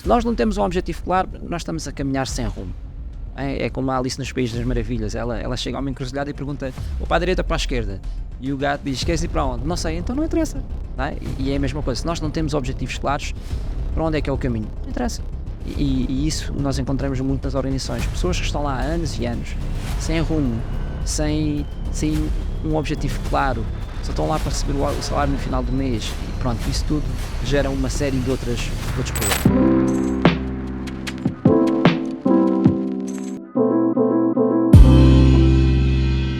Se nós não temos um objetivo claro, nós estamos a caminhar sem rumo. É como a Alice nos Países das Maravilhas, ela chega a uma encruzilhada e pergunta, ou para a direita ou para a esquerda, e o gato diz, queres ir para onde? Não sei, então não interessa, não é? E é a mesma coisa, se nós não temos objetivos claros, para onde é que é o caminho? Não interessa. E isso nós encontramos muito nas organizações, pessoas que estão lá há anos e anos, sem rumo, sem um objetivo claro, só estão lá para receber o salário no final do mês, e pronto, isso tudo gera uma série de outros problemas.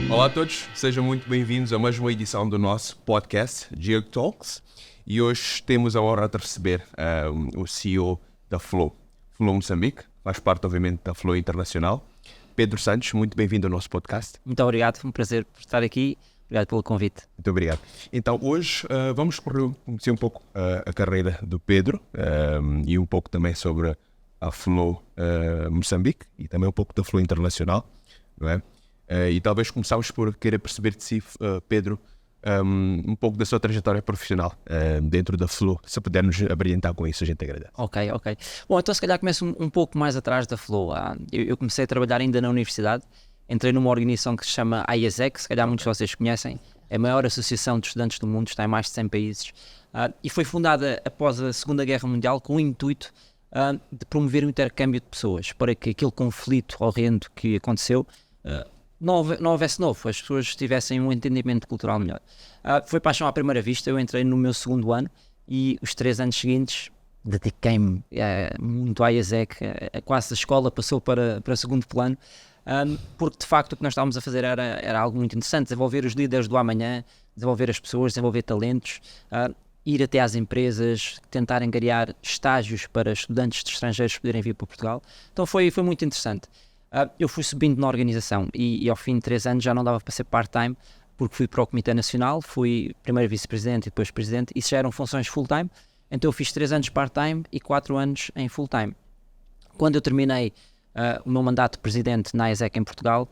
Olá a todos, sejam muito bem-vindos a mais uma edição do nosso podcast Geo Talks, e hoje temos a honra de receber o CEO da Flow Moçambique, faz parte obviamente da Flow Internacional, Pedro Santos. Muito bem-vindo ao nosso podcast. Muito obrigado, foi um prazer por estar aqui, obrigado pelo convite. Muito obrigado. Então hoje vamos conhecer um pouco a carreira do Pedro e um pouco também sobre a Flow Moçambique e também um pouco da Flow Internacional, não é? E talvez começamos por querer perceber de si, Pedro, um pouco da sua trajetória profissional dentro da Flow. Se pudermos abrilhantar com isso, a gente agradece. Ok. Bom, então se calhar começo um pouco mais atrás da Flow. Eu comecei a trabalhar ainda na universidade, entrei numa organização que se chama IASEC, se calhar muitos de vocês conhecem, é a maior associação de estudantes do mundo, está em mais de 100 países, e foi fundada após a Segunda Guerra Mundial com o intuito de promover o intercâmbio de pessoas, para que aquele conflito horrendo que aconteceu não houvesse novo, as pessoas tivessem um entendimento cultural melhor. Foi paixão à primeira vista, eu entrei no meu segundo ano e os 3 anos seguintes dediquei-me muito à IASEC, quase a escola passou para segundo plano, porque de facto o que nós estávamos a fazer era algo muito interessante, desenvolver os líderes do amanhã, desenvolver as pessoas, desenvolver talentos, ir até às empresas, tentar angariar estágios para estudantes de estrangeiros poderem vir para Portugal. Então foi muito interessante. Eu fui subindo na organização e ao fim de 3 anos já não dava para ser part-time, porque fui para o Comitê Nacional, fui primeiro vice-presidente e depois presidente, e isso já eram funções full-time, então eu fiz 3 anos part-time e 4 anos em full-time. Quando eu terminei o meu mandato de presidente na IASEC em Portugal,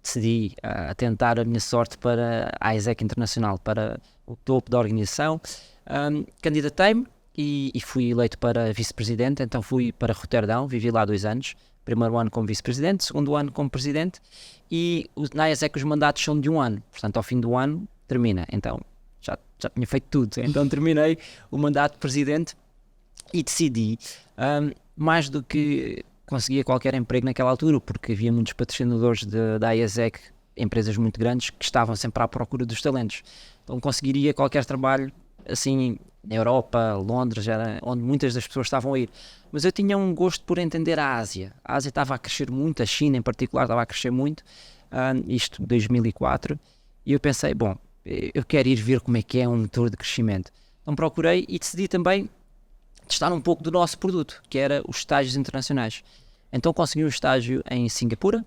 decidi tentar a minha sorte para a IASEC Internacional, para o topo da organização. Candidatei-me e fui eleito para vice-presidente, então fui para Roterdão, vivi lá 2 anos, primeiro ano como vice-presidente, segundo ano como presidente, e na IASEC os mandatos são de 1 ano, portanto ao fim do ano termina, então já tinha feito tudo, então terminei o mandato de presidente e decidi, mais do que conseguia qualquer emprego naquela altura, porque havia muitos patrocinadores da IASEC, empresas muito grandes, que estavam sempre à procura dos talentos, então conseguiria qualquer trabalho assim na Europa, Londres, era onde muitas das pessoas estavam a ir, mas eu tinha um gosto por entender a Ásia estava a crescer muito, a China em particular estava a crescer muito, isto 2004, e eu pensei, bom, eu quero ir ver como é que é um motor de crescimento, então procurei e decidi também testar um pouco do nosso produto, que era os estágios internacionais, então consegui um estágio em Singapura,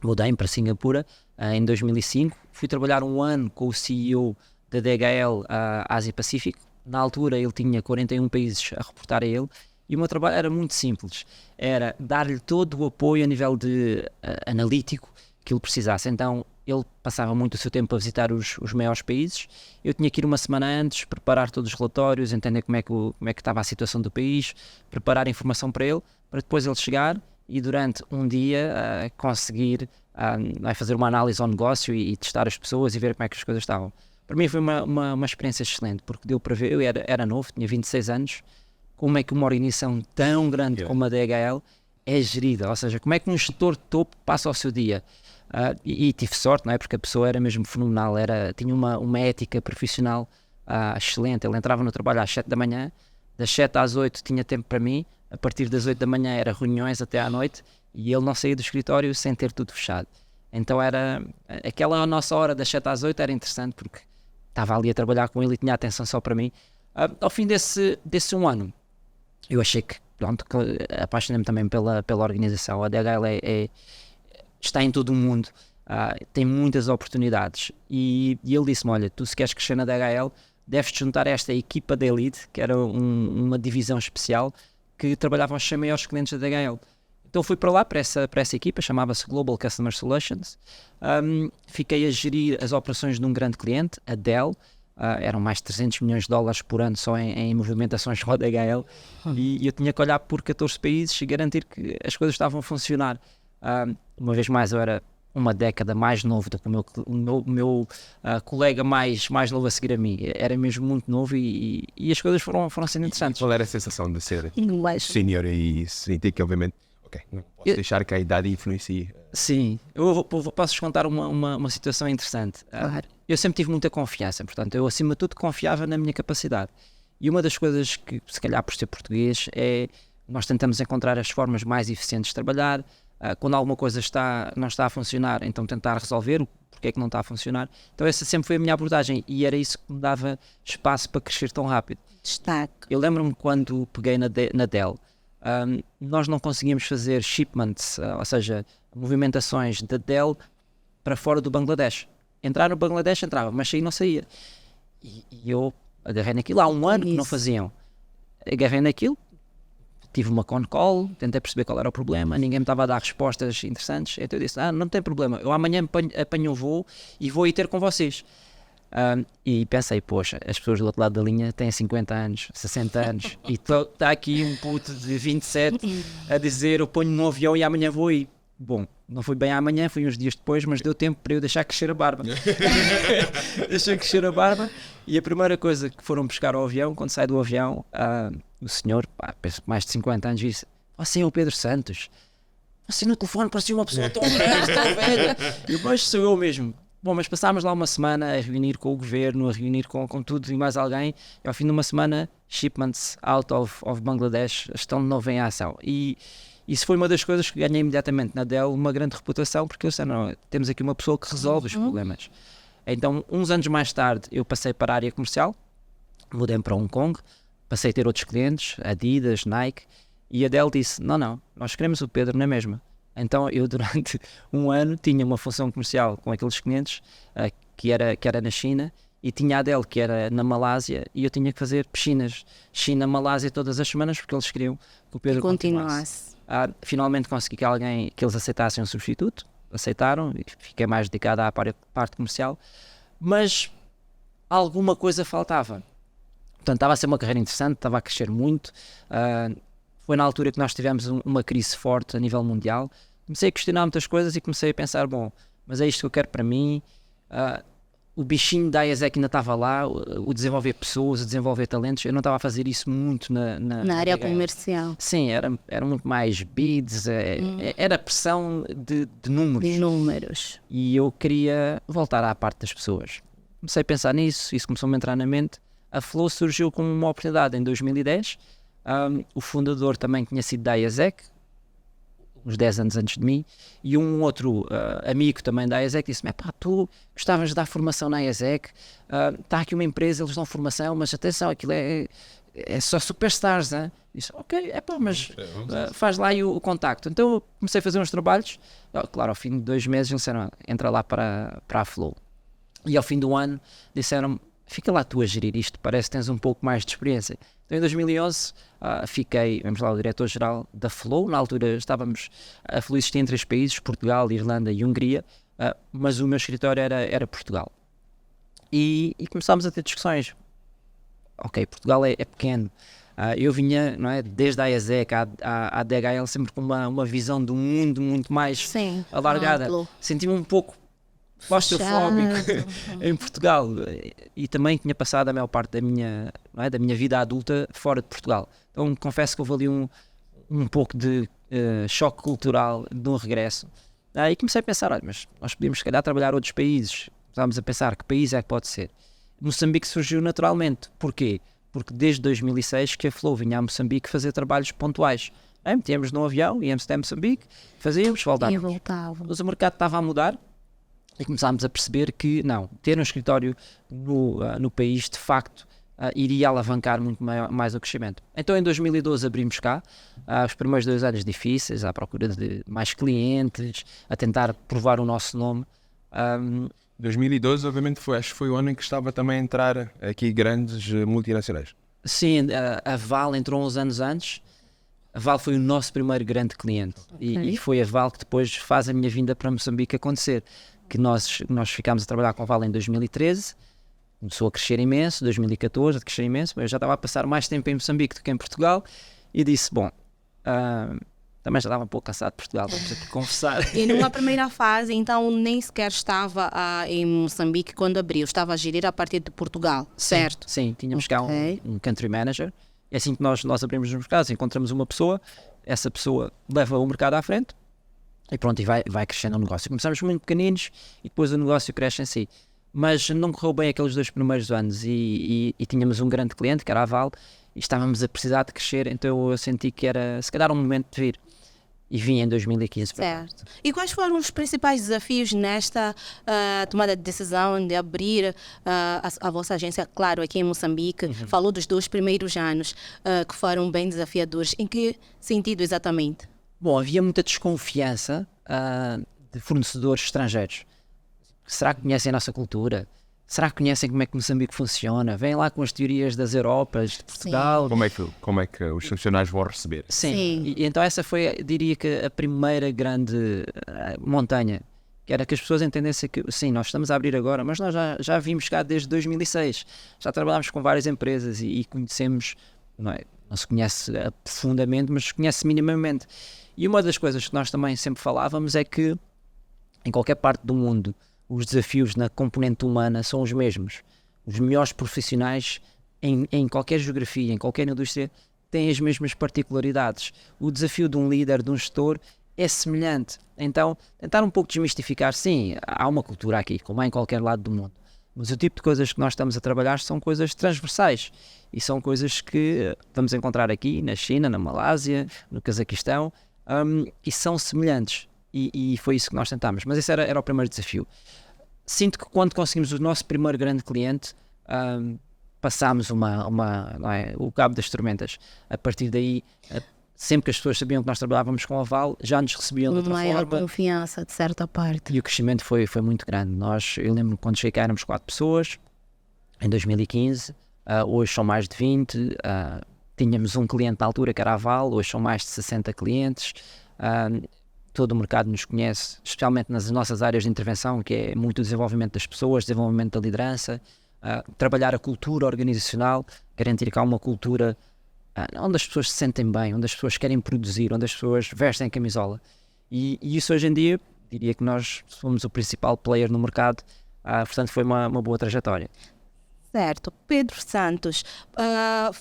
mudei-me para Singapura em 2005, fui trabalhar 1 ano com o CEO da DHL Ásia Pacífico. Na altura ele tinha 41 países a reportar a ele e o meu trabalho era muito simples, era dar-lhe todo o apoio a nível de analítico que ele precisasse. Então ele passava muito o seu tempo a visitar os maiores países, eu tinha que ir uma semana antes, preparar todos os relatórios, entender como é que estava a situação do país, preparar informação para ele, para depois ele chegar e durante um dia conseguir fazer uma análise ao negócio e testar as pessoas e ver como é que as coisas estavam. Para mim foi uma experiência excelente, porque deu para ver, eu era novo, tinha 26 anos, como é que uma organização tão grande como a DHL é gerida, ou seja, como é que um gestor de topo passa o seu dia. E tive sorte, não é? Porque a pessoa era mesmo fenomenal, tinha uma ética profissional excelente, ele entrava no trabalho às 7 da manhã, das 7 às 8 tinha tempo para mim, a partir das 8 da manhã era reuniões até à noite, e ele não saía do escritório sem ter tudo fechado. Então era, aquela nossa hora das 7 às 8 era interessante, porque estava ali a trabalhar com ele e tinha atenção só para mim. Ao fim desse 1 ano, eu achei que, pronto, apaixonei-me também pela organização. A DHL está em todo o mundo, tem muitas oportunidades. E ele disse-me, olha, tu se queres crescer na DHL, deves-te juntar a esta equipa de elite, que era uma divisão especial, que trabalhava aos 100 maiores clientes da DHL. Então fui para lá, para essa equipa, chamava-se Global Customer Solutions, fiquei a gerir as operações de um grande cliente, a Dell, eram mais de 300 milhões de dólares por ano só em movimentações com a DHL, e eu tinha que olhar por 14 países e garantir que as coisas estavam a funcionar. Uma vez mais, eu era uma década mais novo do que o meu colega mais novo a seguir a mim. Era mesmo muito novo e as coisas foram sendo interessantes. Qual era a sensação de ser Inglês. senior e sentir que, obviamente, ok, não posso deixar que a idade influencie? Sim, posso-vos contar uma situação interessante. Claro. Eu sempre tive muita confiança, portanto, eu acima de tudo confiava na minha capacidade. E uma das coisas que, se calhar por ser português, é nós tentamos encontrar as formas mais eficientes de trabalhar. Quando alguma coisa não está a funcionar, então tentar resolver porque é que não está a funcionar. Então essa sempre foi a minha abordagem e era isso que me dava espaço para crescer tão rápido. Destaque. Eu lembro-me quando peguei na Dell, nós não conseguíamos fazer shipments, ou seja, movimentações da Dell para fora do Bangladesh. Entrar no Bangladesh entrava, mas sair não saía. E eu agarrei naquilo, há um ano que não faziam. Agarrei naquilo, tive uma con call, tentei perceber qual era o problema, ninguém me estava a dar respostas interessantes, então eu disse, não tem problema, eu amanhã apanho um voo e vou ir ter com vocês. E pensei, poxa, as pessoas do outro lado da linha têm 50 anos, 60 anos, e está aqui um puto de 27 a dizer, eu ponho no avião e amanhã vou ir. Bom, não foi bem amanhã, foi uns dias depois, mas deu tempo para eu deixar crescer a barba. Deixei crescer a barba e a primeira coisa que foram buscar ao avião, quando sai do avião, o senhor, penso que mais de 50 anos, disse, você é o Pedro Santos. Você no telefone parecia uma pessoa tão grande, tão velha. E depois sou eu mesmo. Bom, mas passámos lá uma semana a reunir com o governo, a reunir com tudo e mais alguém, e ao fim de uma semana, shipments out of Bangladesh estão de novo em ação. E isso foi uma das coisas que ganhei imediatamente na Dell, uma grande reputação, porque eu sei, não, temos aqui uma pessoa que resolve os problemas. Então, uns anos mais tarde, eu passei para a área comercial, mudei para Hong Kong, passei a ter outros clientes, Adidas, Nike, e a Dell disse, não, nós queremos o Pedro na mesma. Então, eu durante um ano tinha uma função comercial com aqueles clientes, que era na China, e tinha a Dell, que era na Malásia, e eu tinha que fazer piscinas China-Malásia todas as semanas, porque eles queriam que o Pedro continuasse. Finalmente consegui que eles aceitassem um substituto, aceitaram, e fiquei mais dedicado à parte comercial, mas alguma coisa faltava. Portanto, estava a ser uma carreira interessante, estava a crescer muito. Foi na altura que nós tivemos uma crise forte a nível mundial. Comecei a questionar muitas coisas e comecei a pensar, bom, mas é isto que eu quero para mim. O bichinho da IASEC ainda estava lá, o desenvolver pessoas, o desenvolver talentos. Eu não estava a fazer isso muito na área comercial. Sim, era muito mais bids, era pressão de números. De números. E eu queria voltar à parte das pessoas. Comecei a pensar nisso, isso começou-me a entrar na mente. A Flow surgiu como uma oportunidade em 2010. O fundador também tinha sido da IASEC, uns 10 anos antes de mim, e um outro amigo também da IASEC disse-me, tu gostavas de dar formação na IASEC, está aqui uma empresa, eles dão formação, mas atenção, aquilo é só superstars, né? Disse, ok, mas faz lá aí o contacto. Então eu comecei a fazer uns trabalhos, claro, ao fim de 2 meses eles disseram, entra lá para a Flow. E ao fim do ano disseram, fica lá tu a gerir isto, parece que tens um pouco mais de experiência. Então em 2011 fiquei, vamos lá, o diretor-geral da Flow. Na altura a Flow existia em 3 países, Portugal, Irlanda e Hungria, mas o meu escritório era Portugal. E começámos a ter discussões. Ok, Portugal é pequeno. Eu vinha, não é, desde a IASEC à DHL sempre com uma visão do mundo muito mais alargada. Senti-me um pouco claustrofóbico em Portugal, e também tinha passado a maior parte da minha vida adulta fora de Portugal. Então confesso que houve ali um pouco de choque cultural no regresso. E comecei a pensar, mas nós podíamos se calhar trabalhar outros países. Estávamos a pensar que país é que pode ser. Moçambique surgiu naturalmente. Porquê? Porque desde 2006 que a Flow vinha a Moçambique fazer trabalhos pontuais. Metíamos num avião, íamos até Moçambique, fazíamos, voltávamos. Mas o mercado estava a mudar. E começámos a perceber que, ter um escritório no país, de facto, iria alavancar muito mais o crescimento. Então, em 2012, abrimos cá, os primeiros 2 anos difíceis, à procura de mais clientes, a tentar provar o nosso nome. 2012, obviamente, acho que foi o ano em que estava também a entrar aqui grandes multinacionais. Sim, a Val entrou uns anos antes. A Val foi o nosso primeiro grande cliente. E foi a Val que depois faz a minha vinda para Moçambique acontecer. Que nós ficámos a trabalhar com a Val em 2013, começou a crescer imenso, 2014 a crescer imenso, mas eu já estava a passar mais tempo em Moçambique do que em Portugal e disse, bom, também já estava um pouco cansado de Portugal, vamos aqui confessar. E numa primeira fase, então, nem sequer estava em Moçambique quando abriu, estava a gerir a partir de Portugal, certo? Sim, tínhamos cá Ok. um country manager. É assim que nós abrimos os mercados, encontramos uma pessoa, essa pessoa leva o mercado à frente e pronto, e vai crescendo o negócio. Começamos muito pequeninos e depois o negócio cresce em si. Mas não correu bem aqueles 2 primeiros anos e tínhamos um grande cliente, que era a Val, e estávamos a precisar de crescer, então eu senti que era se calhar um momento de vir. E vim em 2015 para cá. Certo. E quais foram os principais desafios nesta tomada de decisão de abrir a vossa agência, claro, aqui em Moçambique? Falou dos 2 primeiros anos que foram bem desafiadores. Em que sentido exatamente? Bom, havia muita desconfiança de fornecedores estrangeiros. Será que conhecem a nossa cultura? Será que conhecem como é que Moçambique funciona? Vêm lá com as teorias das Europas, de Portugal. Como é que os funcionários vão receber? Sim. Sim. E então essa foi, diria que, a primeira grande montanha. Que era que as pessoas entendessem que, sim, nós estamos a abrir agora, mas nós já vimos cá desde 2006. Já trabalhámos com várias empresas e conhecemos, não se conhece profundamente, mas se conhece minimamente. E uma das coisas que nós também sempre falávamos é que, em qualquer parte do mundo, os desafios na componente humana são os mesmos. Os melhores profissionais em qualquer geografia, em qualquer indústria, têm as mesmas particularidades. O desafio de um líder, de um gestor, é semelhante. Então, tentar um pouco desmistificar, sim, há uma cultura aqui, como há em qualquer lado do mundo, mas o tipo de coisas que nós estamos a trabalhar são coisas transversais e são coisas que vamos encontrar aqui na China, na Malásia, no Cazaquistão, e são semelhantes. E foi isso que nós tentámos. Mas esse era o primeiro desafio. Sinto que quando conseguimos o nosso primeiro grande cliente, passámos o cabo das tormentas. A partir daí, sempre que as pessoas sabiam que nós trabalhávamos com a Val, já nos recebiam de outra Maior forma. confiança, de certa parte. E o crescimento foi muito grande. Eu lembro quando cheguei cá éramos 4 pessoas, em 2015. Hoje são mais de 20. Tínhamos um cliente na altura que era a Val, hoje são mais de 60 clientes. Todo o mercado nos conhece, especialmente nas nossas áreas de intervenção, que é muito o desenvolvimento das pessoas, desenvolvimento da liderança, trabalhar a cultura organizacional, garantir que há uma cultura onde as pessoas se sentem bem, onde as pessoas querem produzir, onde as pessoas vestem a camisola. E isso hoje em dia, diria que nós somos o principal player no mercado, portanto foi uma boa trajetória. Certo. Pedro Santos, a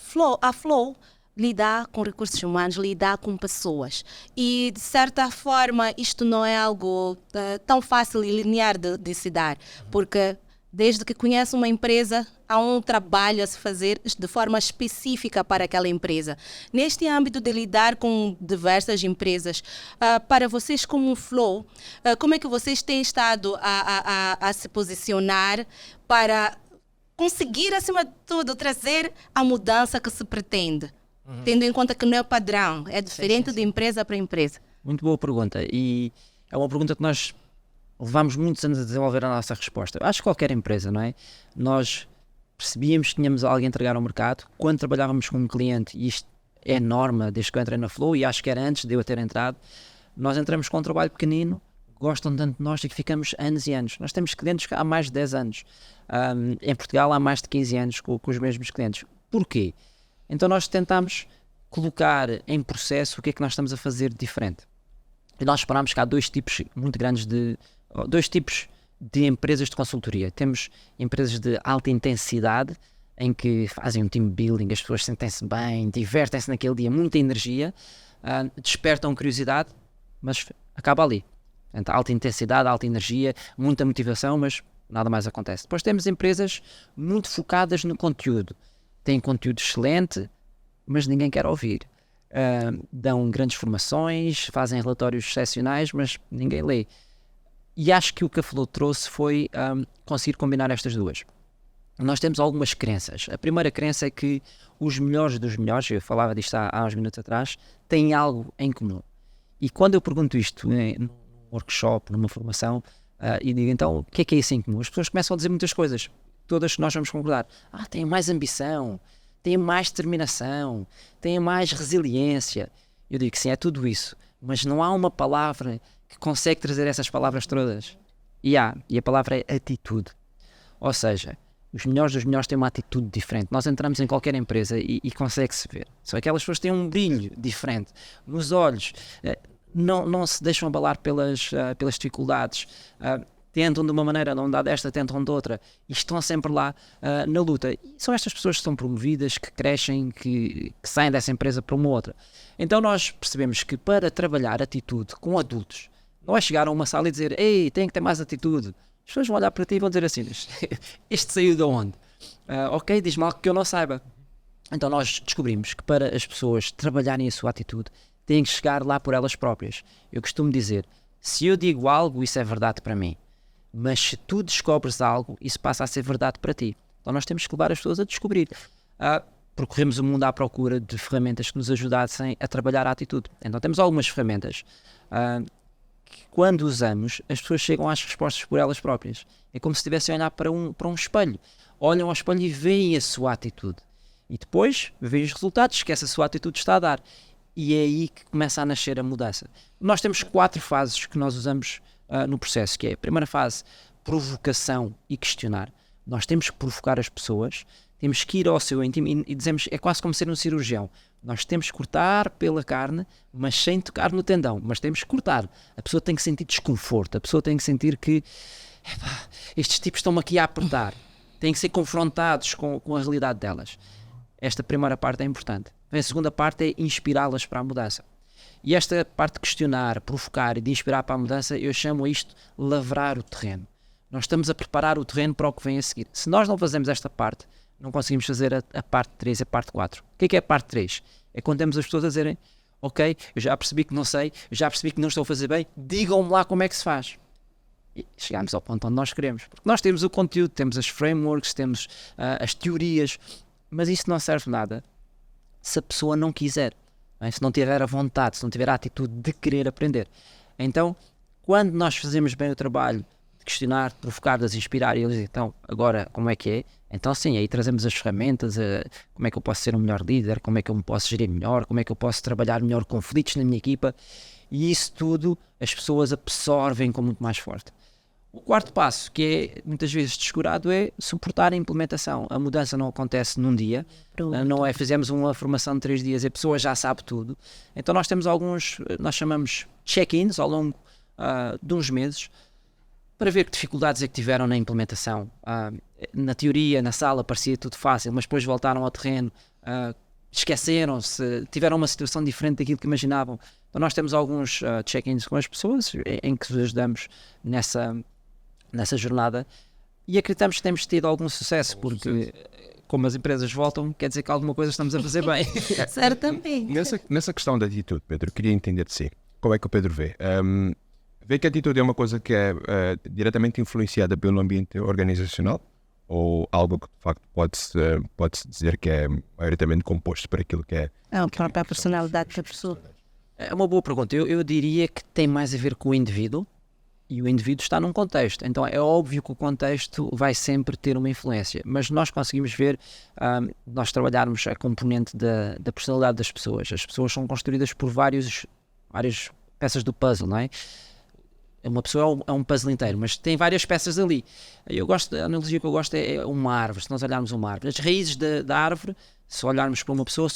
Flow lidar com recursos humanos, lidar com pessoas. E, de certa forma, isto não é algo tão fácil e linear de se dar, porque desde que conhece uma empresa, há um trabalho a se fazer de forma específica para aquela empresa. Neste âmbito de lidar com diversas empresas, para vocês como Flow, como é que vocês têm estado a se posicionar para conseguir, acima de tudo, trazer a mudança que se pretende? Tendo em conta que não é padrão, é diferente de empresa para empresa. Muito boa pergunta, e é uma pergunta que nós levámos muitos anos a desenvolver a nossa resposta. Acho que qualquer empresa, não é? Nós percebíamos que tínhamos algo a entregar ao mercado quando trabalhávamos com um cliente, e isto é norma desde que eu entrei na Flow, e acho que era antes de eu ter entrado. Nós entramos com um trabalho pequenino, gostam tanto de nós e que ficamos anos e anos. Nós temos clientes há mais de 10 anos. Em Portugal há mais de 15 anos com os mesmos clientes. Porquê? Então nós tentámos colocar em processo o que é que nós estamos a fazer de diferente. E nós reparámos que há dois tipos muito grandes dois tipos de empresas de consultoria. Temos empresas de alta intensidade, em que fazem um team building, as pessoas sentem-se bem, divertem-se naquele dia, muita energia, despertam curiosidade, mas acaba ali. Portanto, alta intensidade, alta energia, muita motivação, mas nada mais acontece. Depois temos empresas muito focadas no conteúdo. Têm conteúdo excelente, mas ninguém quer ouvir. Dão grandes formações, fazem relatórios excepcionais, mas ninguém lê. E acho que o que a Flow trouxe foi conseguir combinar estas duas. Nós temos algumas crenças. A primeira crença é que os melhores dos melhores, eu falava disto há uns minutos atrás, têm algo em comum. E quando eu pergunto isto num workshop, numa formação, e digo então, o que é isso em comum? As pessoas começam a dizer muitas coisas, todas que nós vamos concordar. Têm mais ambição, têm mais determinação, têm mais resiliência. Eu digo que sim, é tudo isso, mas não há uma palavra que consegue trazer essas palavras todas. E a palavra é atitude. Ou seja, Os melhores dos melhores têm uma atitude diferente. Nós entramos em qualquer empresa e consegue-se ver. São aquelas pessoas que têm um brilho diferente nos olhos, não se deixam abalar pelas dificuldades, tentam de uma maneira, não dá desta, tentam de outra, e estão sempre lá na luta. E são estas pessoas que são promovidas, que crescem, que saem dessa empresa para uma outra. Então nós percebemos que para trabalhar atitude com adultos, não é chegar a uma sala e dizer: ei, tem que ter mais atitude. As pessoas vão olhar para ti e vão dizer assim: este saiu de onde? Ok, diz-me algo que eu não saiba. Então nós descobrimos que para as pessoas trabalharem a sua atitude, têm que chegar lá por elas próprias. Eu costumo dizer: se eu digo algo, isso é verdade para mim. Mas se tu descobres algo, isso passa a ser verdade para ti. Então nós temos que levar as pessoas a descobrir. Percorremos o mundo à procura de ferramentas que nos ajudassem a trabalhar a atitude. Então temos algumas ferramentas que, quando usamos, as pessoas chegam às respostas por elas próprias. É como se estivessem a olhar para um espelho. Olham ao espelho e veem a sua atitude. E depois veem os resultados que essa sua atitude está a dar. E é aí que começa a nascer a mudança. Nós temos 4 fases que nós usamos no processo, que é a primeira fase, provocação e questionar. Nós temos que provocar as pessoas, temos que ir ao seu íntimo e dizemos, é quase como ser um cirurgião. Nós temos que cortar pela carne, mas sem tocar no tendão, mas temos que cortar. A pessoa tem que sentir desconforto, a pessoa tem que sentir que estes tipos estão-me aqui a apertar. Têm que ser confrontados com a realidade delas. Esta primeira parte é importante. A segunda parte é inspirá-las para a mudança. E esta parte de questionar, provocar e de inspirar para a mudança, eu chamo isto lavrar o terreno. Nós estamos a preparar o terreno para o que vem a seguir. Se nós não fazemos esta parte, não conseguimos fazer a parte 3 e a parte 4. O que é a parte 3? É quando temos as pessoas a dizerem: ok, eu já percebi que não sei, eu já percebi que não estou a fazer bem, digam-me lá como é que se faz. E chegamos ao ponto onde nós queremos. Porque nós temos o conteúdo, temos as frameworks, temos as teorias, mas isso não serve de nada se a pessoa não quiser. Se não tiver a vontade, se não tiver a atitude de querer aprender. Então, quando nós fazemos bem o trabalho de questionar, de provocar, de as inspirar, e eles dizem: então, agora como é que é? Então sim, aí trazemos as ferramentas, como é que eu posso ser um melhor líder, como é que eu me posso gerir melhor, como é que eu posso trabalhar melhor conflitos na minha equipa, e isso tudo as pessoas absorvem com muito mais forte. O quarto passo, que é muitas vezes descurado, é suportar a implementação. A mudança não acontece num dia, não é fizemos uma formação de 3 dias e a pessoa já sabe tudo. Então nós temos alguns, nós chamamos check-ins ao longo de uns meses, para ver que dificuldades é que tiveram na implementação. Na teoria, na sala, parecia tudo fácil, mas depois voltaram ao terreno, esqueceram-se, tiveram uma situação diferente daquilo que imaginavam. Então nós temos alguns check-ins com as pessoas em que os ajudamos nessa jornada, e acreditamos que temos tido algum sucesso, porque como as empresas voltam, quer dizer que alguma coisa estamos a fazer bem. Certamente. Nessa questão da atitude, Pedro, eu queria entender de si. Como é que o Pedro vê? Vê que a atitude é uma coisa que é diretamente influenciada pelo ambiente organizacional, ou algo que de facto pode-se dizer que é maioritariamente composto por aquilo que é a própria personalidade da pessoa? É uma boa pergunta. Eu diria que tem mais a ver com o indivíduo, e o indivíduo está num contexto. Então é óbvio que o contexto vai sempre ter uma influência, mas nós conseguimos ver, nós trabalharmos a componente da personalidade das pessoas. As pessoas são construídas por várias peças do puzzle, não é? Uma pessoa é um puzzle inteiro, mas tem várias peças ali. A analogia que eu gosto é uma árvore. Se nós olharmos uma árvore, as raízes da árvore, se olharmos para uma pessoa,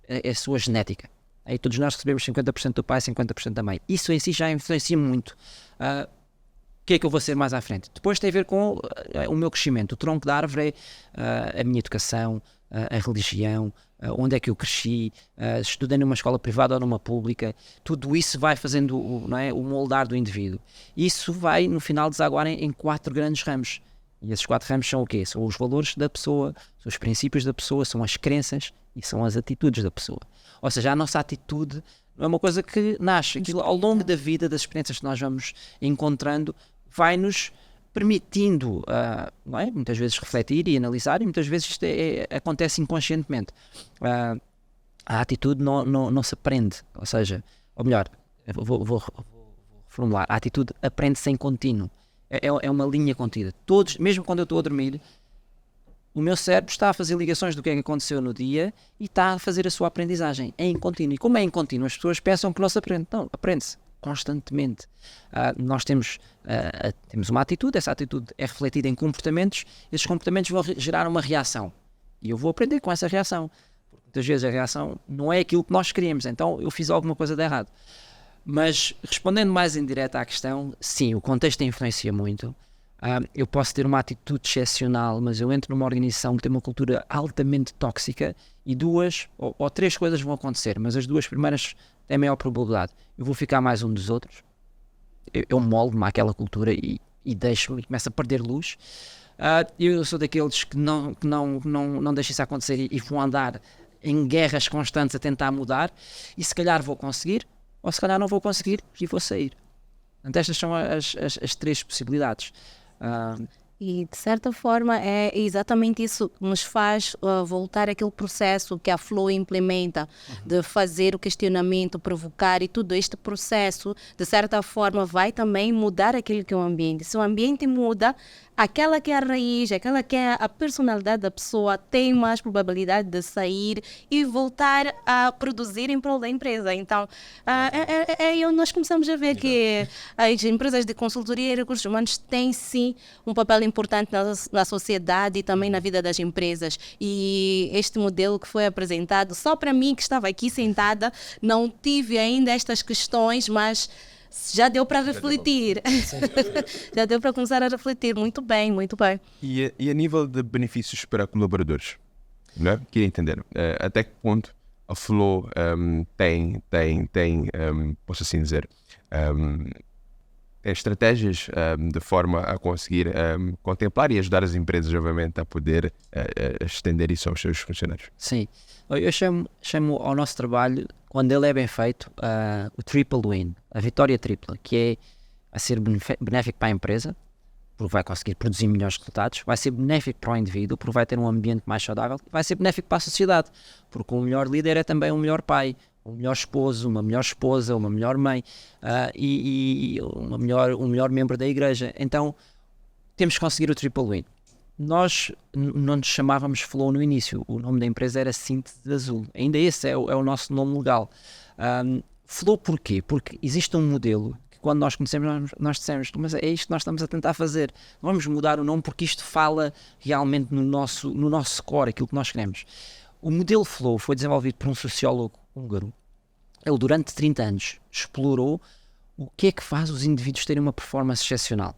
é a sua genética. Aí todos nós recebemos 50% do pai, 50% da mãe. Isso em si já influencia muito o que é que eu vou ser mais à frente. Depois tem a ver com o meu crescimento. O tronco da árvore é a minha educação, a religião, onde é que eu cresci, estudei numa escola privada ou numa pública. Tudo isso vai fazendo o moldar do indivíduo. Isso vai, no final, desaguar em 4 grandes ramos. E esses 4 ramos são o quê? São os valores da pessoa, são os princípios da pessoa, são as crenças e são as atitudes da pessoa. Ou seja, a nossa atitude não é uma coisa que nasce. Aquilo, ao longo da vida, das experiências que nós vamos encontrando, vai-nos permitindo, não é? Muitas vezes refletir e analisar, e muitas vezes isto acontece inconscientemente. A atitude não se aprende, ou melhor, vou reformular, a atitude aprende-se em contínuo, é uma linha contida. Todos, mesmo quando eu estou a dormir, o meu cérebro está a fazer ligações do que é que aconteceu no dia e está a fazer a sua aprendizagem, é em contínuo. E como é em contínuo, as pessoas pensam que não se aprende. Não, aprende-se. constantemente. Nós temos uma atitude, essa atitude é refletida em comportamentos, esses comportamentos vão gerar uma reação. E eu vou aprender com essa reação. Porque muitas vezes a reação não é aquilo que nós queríamos, então eu fiz alguma coisa de errado. Mas respondendo mais em direto à questão, sim, o contexto influencia muito. Eu posso ter uma atitude excepcional, mas eu entro numa organização que tem uma cultura altamente tóxica e 2 ou 3 coisas vão acontecer, mas as 2 primeiras têm a maior probabilidade. Eu vou ficar mais um dos outros, eu moldo-me àquela cultura e deixo-me e começo a perder luz. Eu sou daqueles que não deixo isso acontecer e vou andar em guerras constantes a tentar mudar, e se calhar vou conseguir, ou se calhar não vou conseguir e vou sair. Portanto, estas são as 3 possibilidades. E de certa forma é exatamente isso que nos faz voltar àquele processo que a Flow implementa, de fazer o questionamento, provocar, e tudo este processo de certa forma vai também mudar aquilo que é o ambiente. Se o ambiente muda, aquela que é a raiz, aquela que é a personalidade da pessoa tem mais probabilidade de sair e voltar a produzir em prol da empresa. Então, nós começamos a ver que as empresas de consultoria e recursos humanos têm sim um papel importante na sociedade e também na vida das empresas. E este modelo que foi apresentado, só para mim que estava aqui sentada, não tive ainda estas questões, mas já deu para refletir. Já deu para começar a refletir. Muito bem, muito bem. E a nível de benefícios para colaboradores, não é? Queria entender até que ponto a Flow tem posso assim dizer, estratégias de forma a conseguir contemplar e ajudar as empresas, obviamente, a poder estender isso aos seus funcionários. Sim, eu chamo ao nosso trabalho, quando ele é bem feito, o triple win, a vitória tripla, que vai ser benéfico para a empresa, porque vai conseguir produzir melhores resultados, vai ser benéfico para o indivíduo, porque vai ter um ambiente mais saudável, e vai ser benéfico para a sociedade, porque um melhor líder é também um melhor pai, um melhor esposo, uma melhor esposa, uma melhor mãe, e um melhor membro da igreja. Então temos que conseguir o triple win. Nós não nos chamávamos Flow no início, o nome da empresa era Síntese Azul, ainda esse é o nosso nome legal. Flow porquê? Porque existe um modelo que quando nós conhecemos, nós dissemos, mas é isto que nós estamos a tentar fazer, vamos mudar o nome porque isto fala realmente no nosso core, aquilo que nós queremos. O modelo Flow foi desenvolvido por um sociólogo húngaro. Ele durante 30 anos explorou o que é que faz os indivíduos terem uma performance excepcional.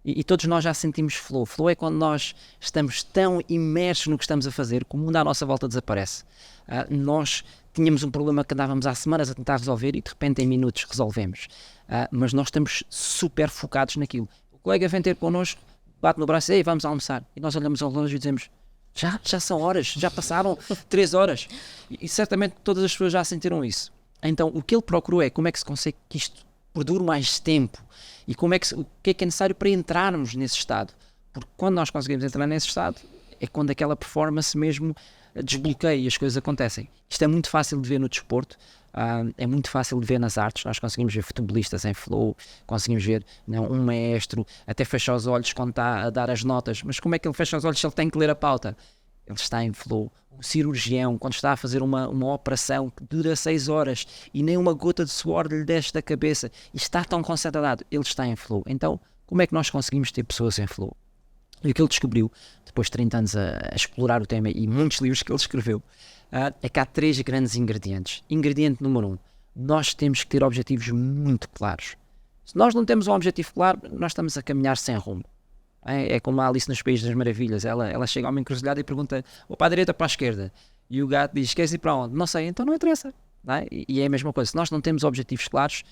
E todos nós já sentimos flow. Flow é quando nós estamos tão imersos no que estamos a fazer que o mundo à nossa volta desaparece. Nós tínhamos um problema que andávamos há semanas a tentar resolver e de repente em minutos resolvemos. Mas nós estamos super focados naquilo. O colega vem ter connosco, bate no braço e vamos almoçar. E nós olhamos ao relógio e dizemos, já são horas, já passaram 3 horas. E certamente todas as pessoas já sentiram isso. Então o que ele procurou é como é que se consegue que isto perdure mais tempo e o que é necessário para entrarmos nesse estado. Porque quando nós conseguimos entrar nesse estado é quando aquela performance mesmo desbloqueia e as coisas acontecem. Isto é muito fácil de ver no desporto, é muito fácil de ver nas artes. Nós conseguimos ver futebolistas em flow, conseguimos ver um maestro até fecha os olhos quando está a dar as notas, mas como é que ele fecha os olhos se ele tem que ler a pauta? Ele está em flow. Um cirurgião, quando está a fazer uma operação que dura 6 horas e nem uma gota de suor lhe desce da cabeça e está tão concentrado, ele está em flow. Então, como é que nós conseguimos ter pessoas em flow? E o que ele descobriu, depois de 30 anos a explorar o tema e muitos livros que ele escreveu, é que há 3 grandes ingredientes. Ingrediente número 1, nós temos que ter objetivos muito claros. Se nós não temos um objetivo claro, nós estamos a caminhar sem rumo. É como a Alice nos Países das Maravilhas. Ela chega a uma encruzilhada e pergunta, vou para a direita ou para a esquerda? E o gato diz, queres ir para onde? Não sei, então não interessa. Não é? E é a mesma coisa, se nós não temos objetivos claros,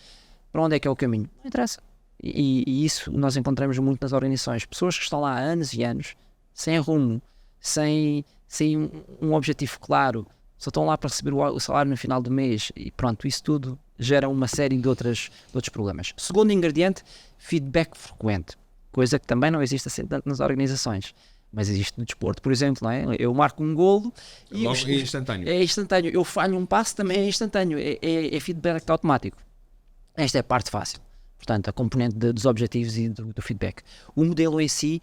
para onde é que é o caminho? Não interessa. E isso nós encontramos muito nas organizações. Pessoas que estão lá há anos e anos, sem rumo, sem um objetivo claro, só estão lá para receber o salário no final do mês e pronto, isso tudo gera uma série de outros problemas. Segundo ingrediente, feedback frequente. Coisa que também não existe assim tanto nas organizações, mas existe no desporto, por exemplo, não é? Eu marco um golo e é instantâneo. É instantâneo. Eu falho um passo, também é instantâneo. É feedback automático. Esta é a parte fácil. Portanto, a componente dos objetivos e do feedback. O modelo em si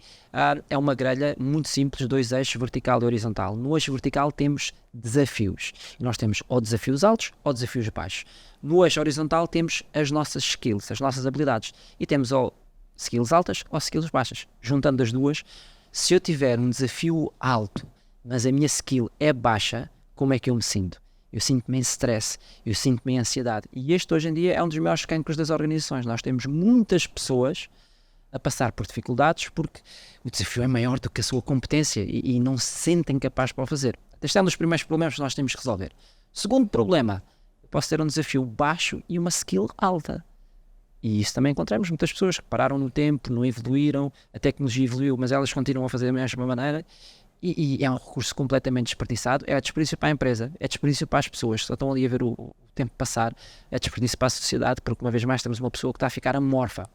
é uma grelha muito simples, 2 eixos, vertical e horizontal. No eixo vertical temos desafios. Nós temos ou desafios altos ou desafios baixos. No eixo horizontal temos as nossas skills, as nossas habilidades. E temos ou skills altas ou skills baixas. Juntando as duas, se eu tiver um desafio alto, mas a minha skill é baixa, como é que eu me sinto? Eu sinto-me em stress, eu sinto-me em ansiedade. E este hoje em dia é um dos maiores cancros das organizações. Nós temos muitas pessoas a passar por dificuldades porque o desafio é maior do que a sua competência e não se sentem capazes para o fazer. Este é um dos primeiros problemas que nós temos que resolver. Segundo problema, eu posso ter um desafio baixo e uma skill alta. E isso também encontramos muitas pessoas que pararam no tempo, não evoluíram, a tecnologia evoluiu, mas elas continuam a fazer da mesma maneira. E é um recurso completamente desperdiçado, é desperdício para a empresa, é desperdício para as pessoas que só estão ali a ver o tempo passar, é desperdício para a sociedade, porque uma vez mais temos uma pessoa que está a ficar amorfa.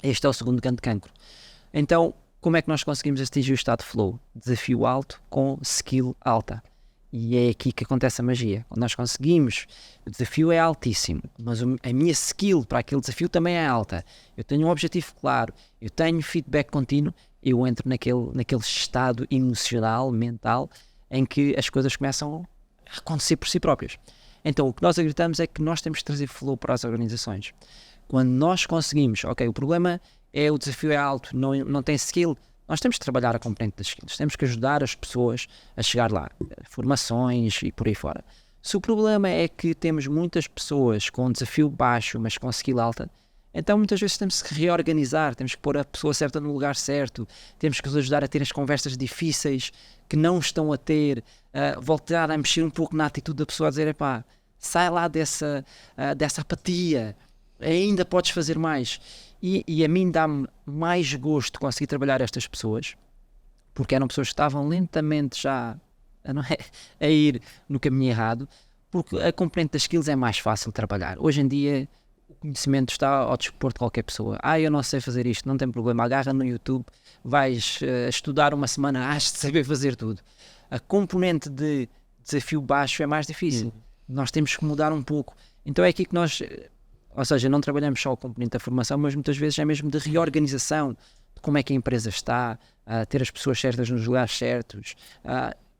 Este é o segundo grande cancro. Então, como é que nós conseguimos atingir o estado de flow? Desafio alto com skill alta. E é aqui que acontece a magia. Quando nós conseguimos, o desafio é altíssimo, mas a minha skill para aquele desafio também é alta. Eu tenho um objetivo claro, eu tenho feedback contínuo, eu entro naquele estado emocional, mental, em que as coisas começam a acontecer por si próprias. Então, o que nós acreditamos é que nós temos que trazer flow para as organizações. Quando nós conseguimos, ok, o problema é o desafio é alto, não tem skill, nós temos que trabalhar a componente das skills, temos que ajudar as pessoas a chegar lá, formações e por aí fora. Se o problema é que temos muitas pessoas com um desafio baixo, mas com skill alta, então muitas vezes temos que reorganizar, temos que pôr a pessoa certa no lugar certo, temos que os ajudar a ter as conversas difíceis que não estão a ter, voltar a mexer um pouco na atitude da pessoa, a dizer, epá, sai lá dessa apatia, ainda podes fazer mais. E a mim dá-me mais gosto conseguir trabalhar estas pessoas, porque eram pessoas que estavam lentamente já a ir no caminho errado, porque a componente das skills é mais fácil de trabalhar. Hoje em dia o conhecimento está ao dispor de qualquer pessoa. Eu não sei fazer isto, não tem problema, agarra no YouTube, vais estudar uma semana, has de saber fazer tudo. A componente de desafio baixo é mais difícil. Nós temos que mudar um pouco. Então é aqui que nós, ou seja, não trabalhamos só o componente da formação, mas muitas vezes é mesmo de reorganização, de como é que a empresa está, ter as pessoas certas nos lugares certos,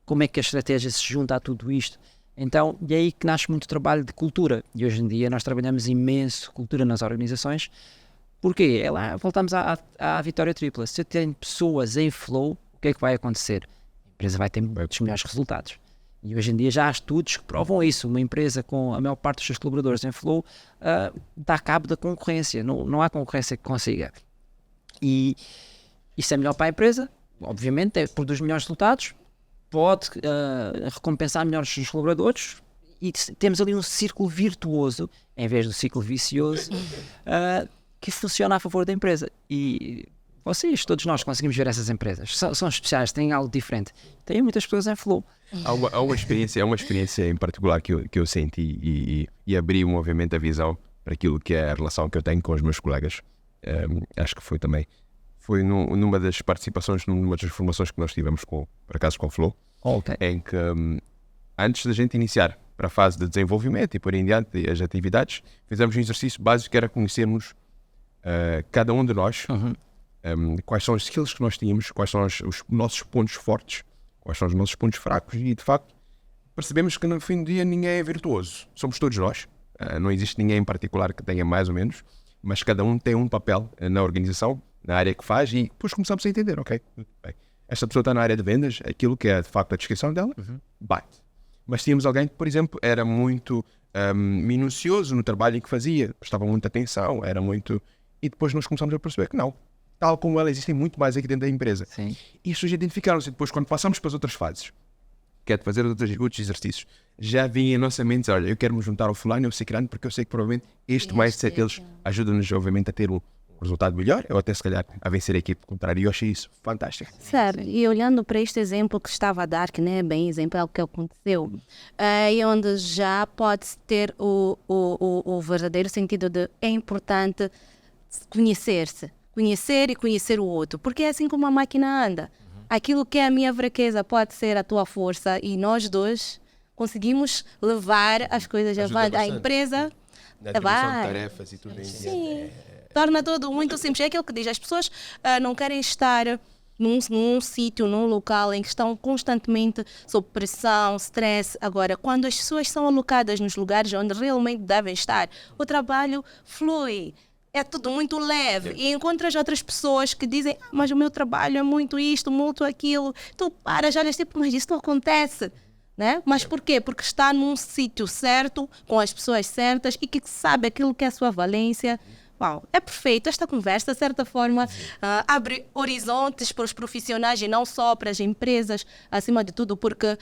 como é que a estratégia se junta a tudo isto. Então, e é aí que nasce muito trabalho de cultura. E hoje em dia nós trabalhamos imenso cultura nas organizações. Porquê? Voltamos à vitória tripla. Se eu tenho pessoas em flow, o que é que vai acontecer? A empresa vai ter muitos melhores resultados. E hoje em dia já há estudos que provam isso. Uma empresa com a maior parte dos seus colaboradores em flow dá cabo da concorrência. Não há concorrência que consiga. E isso é melhor para a empresa, obviamente, produz melhores resultados, pode recompensar melhor os seus colaboradores e temos ali um círculo virtuoso, em vez do círculo vicioso, que funciona a favor da empresa. E vocês, todos nós conseguimos ver essas empresas. São especiais, têm algo diferente. Têm muitas pessoas em flow. Há uma experiência em particular que eu senti e abriu obviamente a visão para aquilo que é a relação que eu tenho com os meus colegas. Acho que foi numa das participações, numa das formações que nós tivemos por acaso com o Flow, em que antes da gente iniciar para a fase de desenvolvimento e por aí em diante as atividades, fizemos um exercício básico que era conhecermos cada um de nós, quais são as skills que nós tínhamos, quais são os nossos pontos fortes, quais são os nossos pontos fracos, e de facto percebemos que no fim do dia ninguém é virtuoso, somos todos nós, não existe ninguém em particular que tenha mais ou menos, mas cada um tem um papel na organização, na área que faz, e depois começamos a entender, ok, bem, esta pessoa está na área de vendas, aquilo que é de facto a descrição dela, bate. Mas tínhamos alguém que, por exemplo, era muito minucioso no trabalho em que fazia, prestava muita atenção, era muito... E depois nós começamos a perceber que não, tal como ela, existem muito mais aqui dentro da empresa. Sim. E isso já identificaram-se. Depois, quando passamos para as outras fases, que é de fazer outros exercícios, já vinha em nossa mente, olha, eu quero me juntar ao fulano, ao ciclano, porque eu sei que provavelmente este mindset deles ajuda-nos, obviamente, a ter um resultado melhor, ou até se calhar a vencer a equipe contrária. E eu achei isso fantástico. Certo, e olhando para este exemplo que estava a dar, que não é bem exemplo, é o que aconteceu, é onde já pode ter o verdadeiro sentido de é importante conhecer-se, conhecer e conhecer o outro, porque é assim como a máquina anda. Aquilo que é a minha fraqueza pode ser a tua força e nós dois conseguimos levar as coisas avante. A empresa na divisão de tarefas e tudo em diante. Torna tudo muito simples. É aquilo que diz, as pessoas não querem estar num sítio, num local em que estão constantemente sob pressão, stress. Agora, quando as pessoas são alocadas nos lugares onde realmente devem estar, o trabalho flui. É tudo muito leve. E encontras outras pessoas que dizem, mas o meu trabalho é muito isto, muito aquilo. Tu paras, olhas tipo, mas isso não acontece. Né? Mas por quê? Porque está num sítio certo, com as pessoas certas e que sabe aquilo que é a sua valência. Uau, é perfeito. Esta conversa, de certa forma, abre horizontes para os profissionais e não só para as empresas, acima de tudo, porque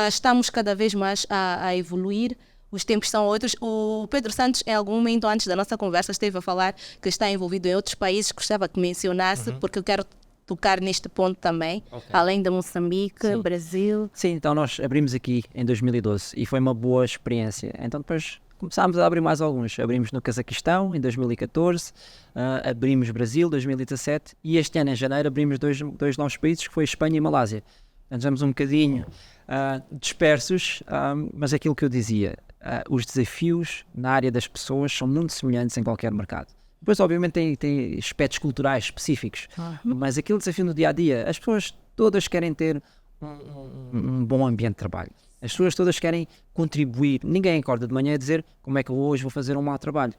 estamos cada vez mais a evoluir. Os tempos são outros. O Pedro Santos, em algum momento antes da nossa conversa, esteve a falar que está envolvido em outros países. Gostava que mencionasse, porque eu quero tocar neste ponto também, além de Moçambique, Brasil. Sim, então nós abrimos aqui em 2012 e foi uma boa experiência. Então depois começámos a abrir mais alguns. Abrimos no Cazaquistão em 2014, abrimos Brasil em 2017 e este ano em janeiro abrimos dois novos países, que foi Espanha e Malásia. Então estamos um bocadinho dispersos, mas aquilo que eu dizia, os desafios na área das pessoas são muito semelhantes em qualquer mercado. Depois, obviamente, tem aspectos culturais específicos, mas aquele desafio no dia-a-dia, as pessoas todas querem ter um bom ambiente de trabalho. As pessoas todas querem contribuir. Ninguém acorda de manhã a dizer como é que eu hoje vou fazer um mau trabalho.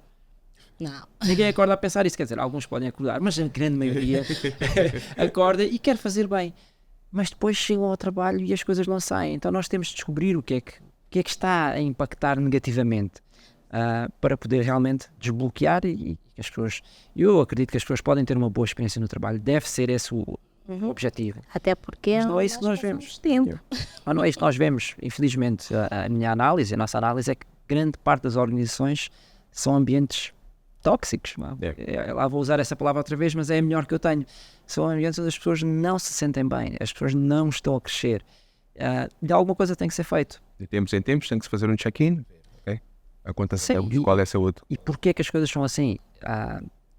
Não. Ninguém acorda a pensar isso. Quer dizer, alguns podem acordar, mas a grande maioria acorda e quer fazer bem. Mas depois chegam ao trabalho e as coisas não saem. Então nós temos de descobrir o que é que está a impactar negativamente. Para poder realmente desbloquear e as pessoas, eu acredito que as pessoas podem ter uma boa experiência no trabalho, deve ser esse o objetivo. Até porque mas não é isso que nós vemos. Tempo. Mas não é isso que nós vemos, infelizmente. A minha análise, a nossa análise é que grande parte das organizações são ambientes tóxicos. Lá vou usar essa palavra outra vez, mas é a melhor que eu tenho. São ambientes onde as pessoas não se sentem bem, as pessoas não estão a crescer. De alguma coisa tem que ser feito. De tempos em tempos tem que se fazer um check-in. Qual é a saúde? E porquê que as coisas são assim?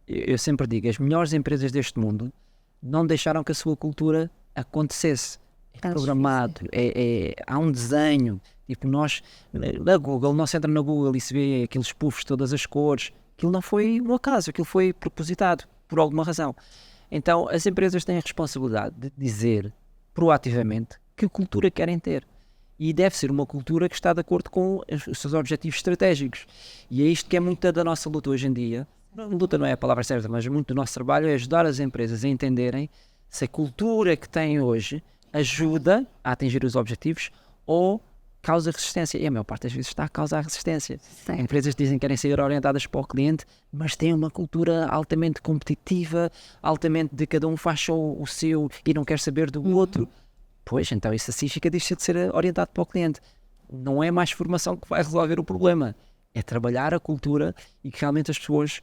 Eu sempre digo, as melhores empresas deste mundo não deixaram que a sua cultura acontecesse. É programado, há um desenho. Tipo, nós, na Google, nós entra na Google e se vê aqueles puffs de todas as cores. Aquilo não foi um acaso, aquilo foi propositado, por alguma razão. Então, as empresas têm a responsabilidade de dizer, proativamente, que cultura querem ter. E deve ser uma cultura que está de acordo com os seus objetivos estratégicos. E é isto que é muita da nossa luta hoje em dia. Luta não é a palavra certa, mas muito do nosso trabalho é ajudar as empresas a entenderem se a cultura que têm hoje ajuda a atingir os objetivos ou causa resistência. E a maior parte das vezes está a causar resistência. Sim. Empresas dizem que querem ser orientadas para o cliente, mas têm uma cultura altamente competitiva, altamente de cada um faz só o seu e não quer saber do outro. Pois, então isso assim deixa de ser orientado para o cliente. Não é mais formação que vai resolver o problema. É trabalhar a cultura e que realmente as pessoas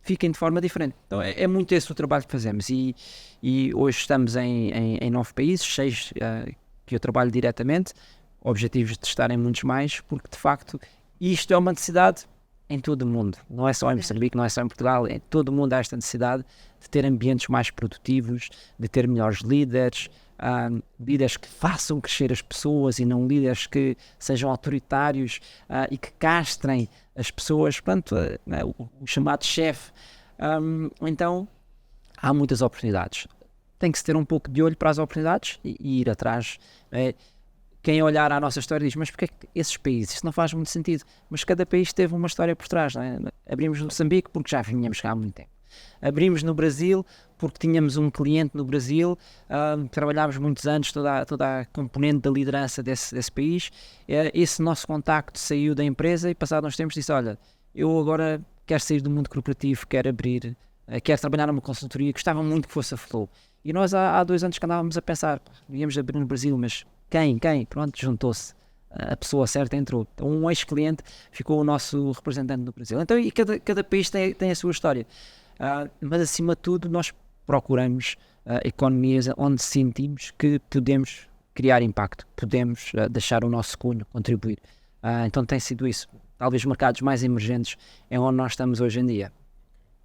fiquem de forma diferente. Então é muito esse o trabalho que fazemos. E hoje estamos em 9 países, 6 que eu trabalho diretamente, objetivos de estar em muitos mais, porque de facto isto é uma necessidade em todo o mundo. Não é só em Moçambique, não é só em Portugal, em todo o mundo há esta necessidade de ter ambientes mais produtivos, de ter melhores líderes, líderes que façam crescer as pessoas e não líderes que sejam autoritários e que castrem as pessoas, portanto, o chamado chefe. Então, há muitas oportunidades. Tem que se ter um pouco de olho para as oportunidades e ir atrás. Quem olhar à nossa história diz, mas porquê que esses países? Isso não faz muito sentido. Mas cada país teve uma história por trás. Não é? Abrimos no Moçambique porque já vinhamos cá há muito tempo. Abrimos no Brasil porque tínhamos um cliente no Brasil, trabalhámos muitos anos toda a componente da liderança desse país. Esse nosso contacto saiu da empresa e passado uns tempos disse, olha, eu agora quero sair do mundo corporativo, quero trabalhar numa consultoria, gostava muito que fosse a Flow. E nós há 2 anos que andávamos a pensar, íamos abrir no Brasil, mas quem? Pronto, juntou-se. A pessoa certa entrou. Então, um ex-cliente ficou o nosso representante no Brasil. Então, e cada país tem a sua história. Mas, acima de tudo, nós procuramos economias onde sentimos que podemos criar impacto, podemos deixar o nosso cunho, contribuir. Então, tem sido isso. Talvez mercados mais emergentes é onde nós estamos hoje em dia.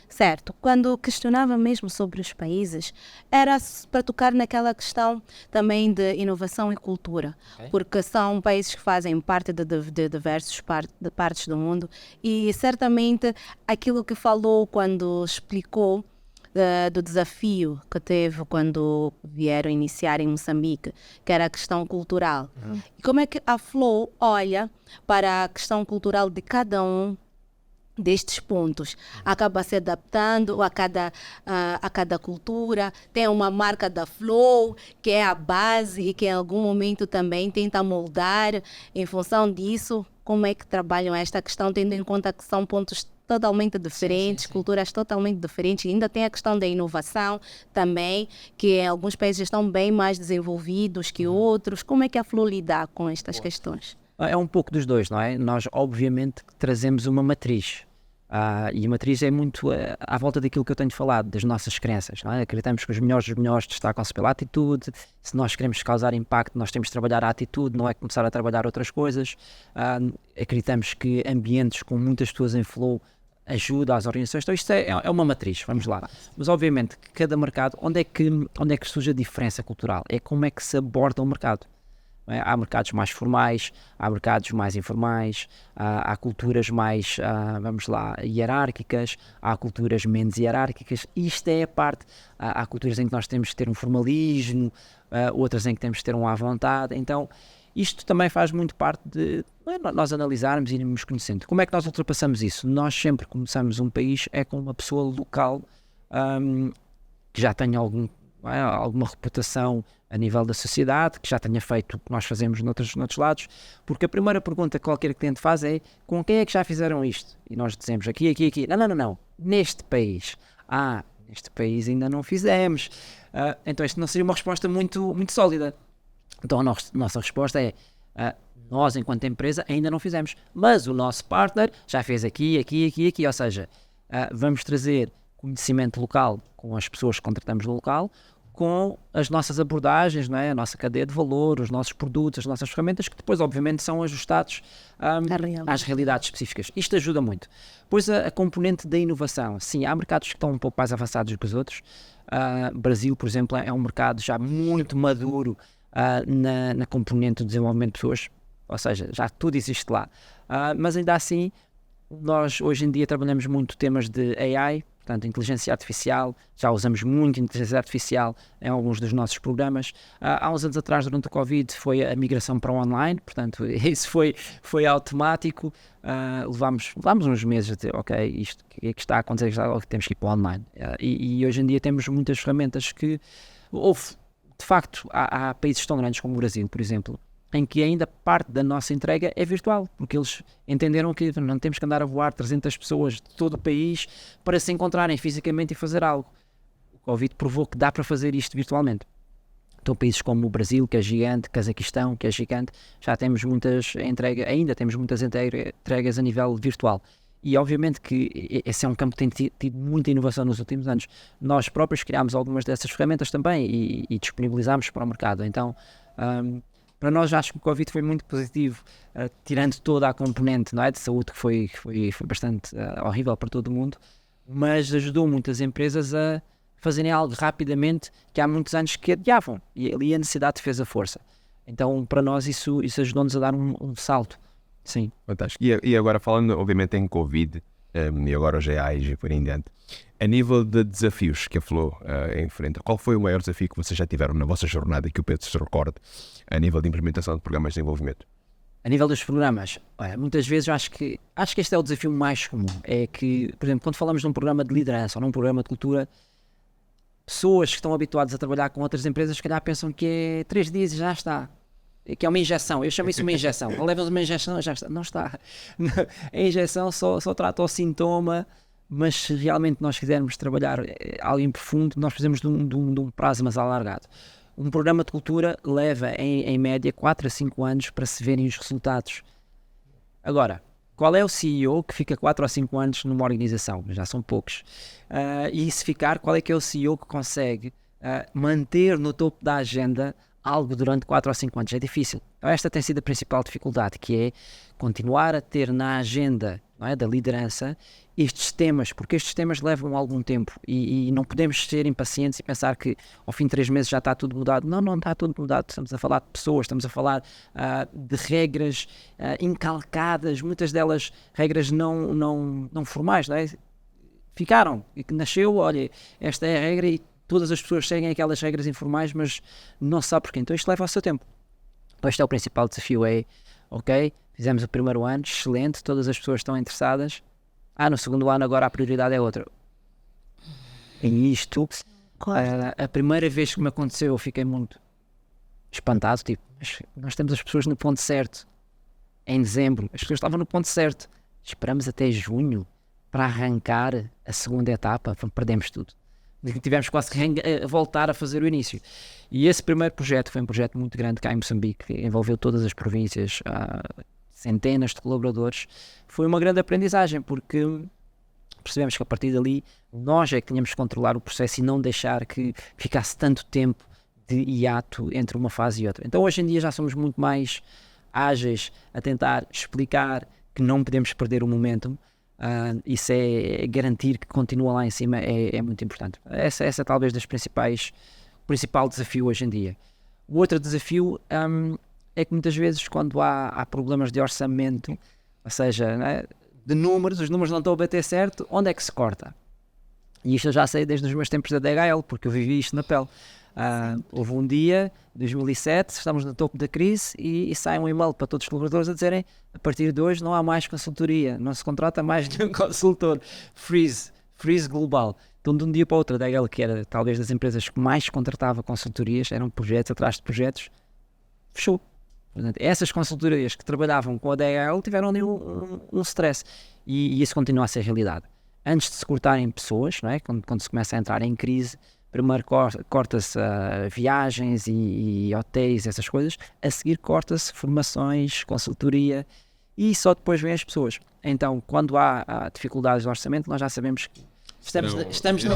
Certo, quando questionava mesmo sobre os países, era para tocar naquela questão também de inovação e cultura, porque são países que fazem parte de diversos partes do mundo e certamente aquilo que falou quando explicou do desafio que teve quando vieram iniciar em Moçambique, que era a questão cultural. E como é que a Flow olha para a questão cultural de cada um destes pontos, acaba se adaptando a cada cultura, tem uma marca da Flow, que é a base e que em algum momento também tenta moldar em função disso, como é que trabalham esta questão, tendo em conta que são pontos totalmente diferentes, culturas totalmente diferentes, e ainda tem a questão da inovação também, que em alguns países estão bem mais desenvolvidos que outros. Como é que a Flow lida com estas questões? É um pouco dos dois, não é? Nós, obviamente, trazemos uma matriz. E a matriz é muito à volta daquilo que eu tenho falado, das nossas crenças. Não é? Acreditamos que os melhores destacam-se pela atitude. Se nós queremos causar impacto, nós temos de trabalhar a atitude, não é começar a trabalhar outras coisas. Acreditamos que ambientes com muitas pessoas em flow ajuda às organizações. Então isto é uma matriz, vamos lá. Mas obviamente que cada mercado, onde é que surge a diferença cultural? É como é que se aborda o mercado. Há mercados mais formais, há mercados mais informais, há culturas mais, vamos lá, hierárquicas, há culturas menos hierárquicas. Isto é a parte. Há culturas em que nós temos que ter um formalismo, outras em que temos que ter um à vontade. Então, isto também faz muito parte de nós analisarmos e irmos conhecendo. Como é que nós ultrapassamos isso? Nós sempre começamos um país com uma pessoa local que já tenha alguma reputação a nível da sociedade, que já tenha feito o que nós fazemos noutros lados, porque a primeira pergunta que qualquer cliente faz é: com quem é que já fizeram isto? E nós dizemos aqui. Não, neste país. Neste país ainda não fizemos. Então isto não seria uma resposta muito, muito sólida. Então a nossa resposta é: nós enquanto empresa ainda não fizemos, mas o nosso partner já fez aqui, ou seja, vamos trazer conhecimento local com as pessoas que contratamos no local, com as nossas abordagens, não é? A nossa cadeia de valor, os nossos produtos, as nossas ferramentas, que depois obviamente são ajustados às realidades específicas. Isto ajuda muito. Depois a componente da inovação. Sim, há mercados que estão um pouco mais avançados que os outros. Brasil, por exemplo, é um mercado já muito maduro na componente do desenvolvimento de pessoas, ou seja, já tudo existe lá. Mas ainda assim, nós hoje em dia trabalhamos muito temas de AI, portanto, inteligência artificial, já usamos muito inteligência artificial em alguns dos nossos programas. Há uns anos atrás, durante o Covid, foi a migração para o online, portanto, isso foi automático. Levámos uns meses a dizer: ok, isto que está a acontecer, temos que ir para o online. E hoje em dia temos muitas ferramentas que, de facto, há países tão grandes como o Brasil, por exemplo, em que ainda parte da nossa entrega é virtual, porque eles entenderam que não temos que andar a voar 300 pessoas de todo o país para se encontrarem fisicamente e fazer algo. O Covid provou que dá para fazer isto virtualmente. Então países como o Brasil, que é gigante, Cazaquistão, que é gigante, já temos ainda temos muitas entregas a nível virtual. E obviamente que esse é um campo que tem tido muita inovação nos últimos anos. Nós próprios criámos algumas dessas ferramentas também e disponibilizámos para o mercado. Então, para nós, acho que o Covid foi muito positivo, tirando toda a componente, não é, de saúde, que foi bastante horrível para todo o mundo, mas ajudou muitas empresas a fazerem algo rapidamente que há muitos anos que adiavam, e ali a necessidade fez a força. Então, para nós, isso ajudou-nos a dar um salto. Sim. Fantástico. E agora, falando, obviamente, em Covid, e agora os AIs e por em diante, a nível de desafios que a Flow enfrenta, qual foi o maior desafio que vocês já tiveram na vossa jornada, que o Pedro se recorde, a nível de implementação de programas de desenvolvimento? A nível dos programas, muitas vezes eu acho que este é o desafio mais comum. É que, por exemplo, quando falamos de um programa de liderança ou num programa de cultura, pessoas que estão habituadas a trabalhar com outras empresas, se calhar pensam que é 3 dias e já está. Que é uma injeção. Eu chamo isso uma injeção. Levas uma injeção, já está. Não está. A injeção só trata o sintoma, mas se realmente nós quisermos trabalhar algo em profundo, nós precisamos de um prazo mais alargado. Um programa de cultura leva, em média, 4 a 5 anos para se verem os resultados. Agora, qual é o CEO que fica 4 ou 5 anos numa organização? Já são poucos. E se ficar, qual é que é o CEO que consegue manter no topo da agenda algo durante 4 ou 5 anos? É difícil. Então esta tem sido a principal dificuldade, que é continuar a ter na agenda, não é, da liderança estes temas, porque estes temas levam algum tempo e não podemos ser impacientes e pensar que ao fim de 3 meses já está tudo mudado. Não, não está tudo mudado. Estamos a falar de pessoas, estamos a falar de regras encalcadas, muitas delas regras não formais, não é? Ficaram, e que nasceu, olha, esta é a regra e todas as pessoas seguem aquelas regras informais, mas não se sabe porquê. Então isto leva ao seu tempo. Então este é o principal desafio, ok, fizemos o primeiro ano, excelente, todas as pessoas estão interessadas. No segundo ano agora a prioridade é outra. E isto, a primeira vez que me aconteceu eu fiquei muito espantado, tipo, mas nós temos as pessoas no ponto certo. Em dezembro, as pessoas estavam no ponto certo. Esperamos até junho para arrancar a segunda etapa, perdemos tudo. Tivemos quase que voltar a fazer o início. E esse primeiro projeto foi um projeto muito grande cá em Moçambique, que envolveu todas as províncias, centenas de colaboradores. Foi uma grande aprendizagem, porque percebemos que a partir dali nós é que tínhamos que controlar o processo e não deixar que ficasse tanto tempo de hiato entre uma fase e outra. Então hoje em dia já somos muito mais ágeis a tentar explicar que não podemos perder o momentum. Isso é garantir que continua lá em cima, é muito importante. Essa talvez o principal desafio hoje em dia. O outro desafio é que muitas vezes quando há problemas de orçamento, ou seja, né, de números, os números não estão a bater certo, onde é que se corta? E isto eu já sei desde os meus tempos da DHL, porque eu vivi isto na pele. Houve um dia, 2007, estamos no topo da crise e sai um e-mail para todos os colaboradores a dizerem: a partir de hoje não há mais consultoria, não se contrata mais nenhum consultor, freeze global. Então de um dia para o outro a DHL, que era talvez das empresas que mais contratava consultorias, eram projetos atrás de projetos, fechou. Portanto, essas consultorias que trabalhavam com a DHL tiveram ali um stress e isso continua a ser realidade. Antes de se cortarem pessoas, não é? Quando se começa a entrar em crise, primeiro corta-se viagens e hotéis, essas coisas, a seguir corta-se formações, consultoria e só depois vêm as pessoas. Então, quando há dificuldades de orçamento, nós já sabemos que estamos na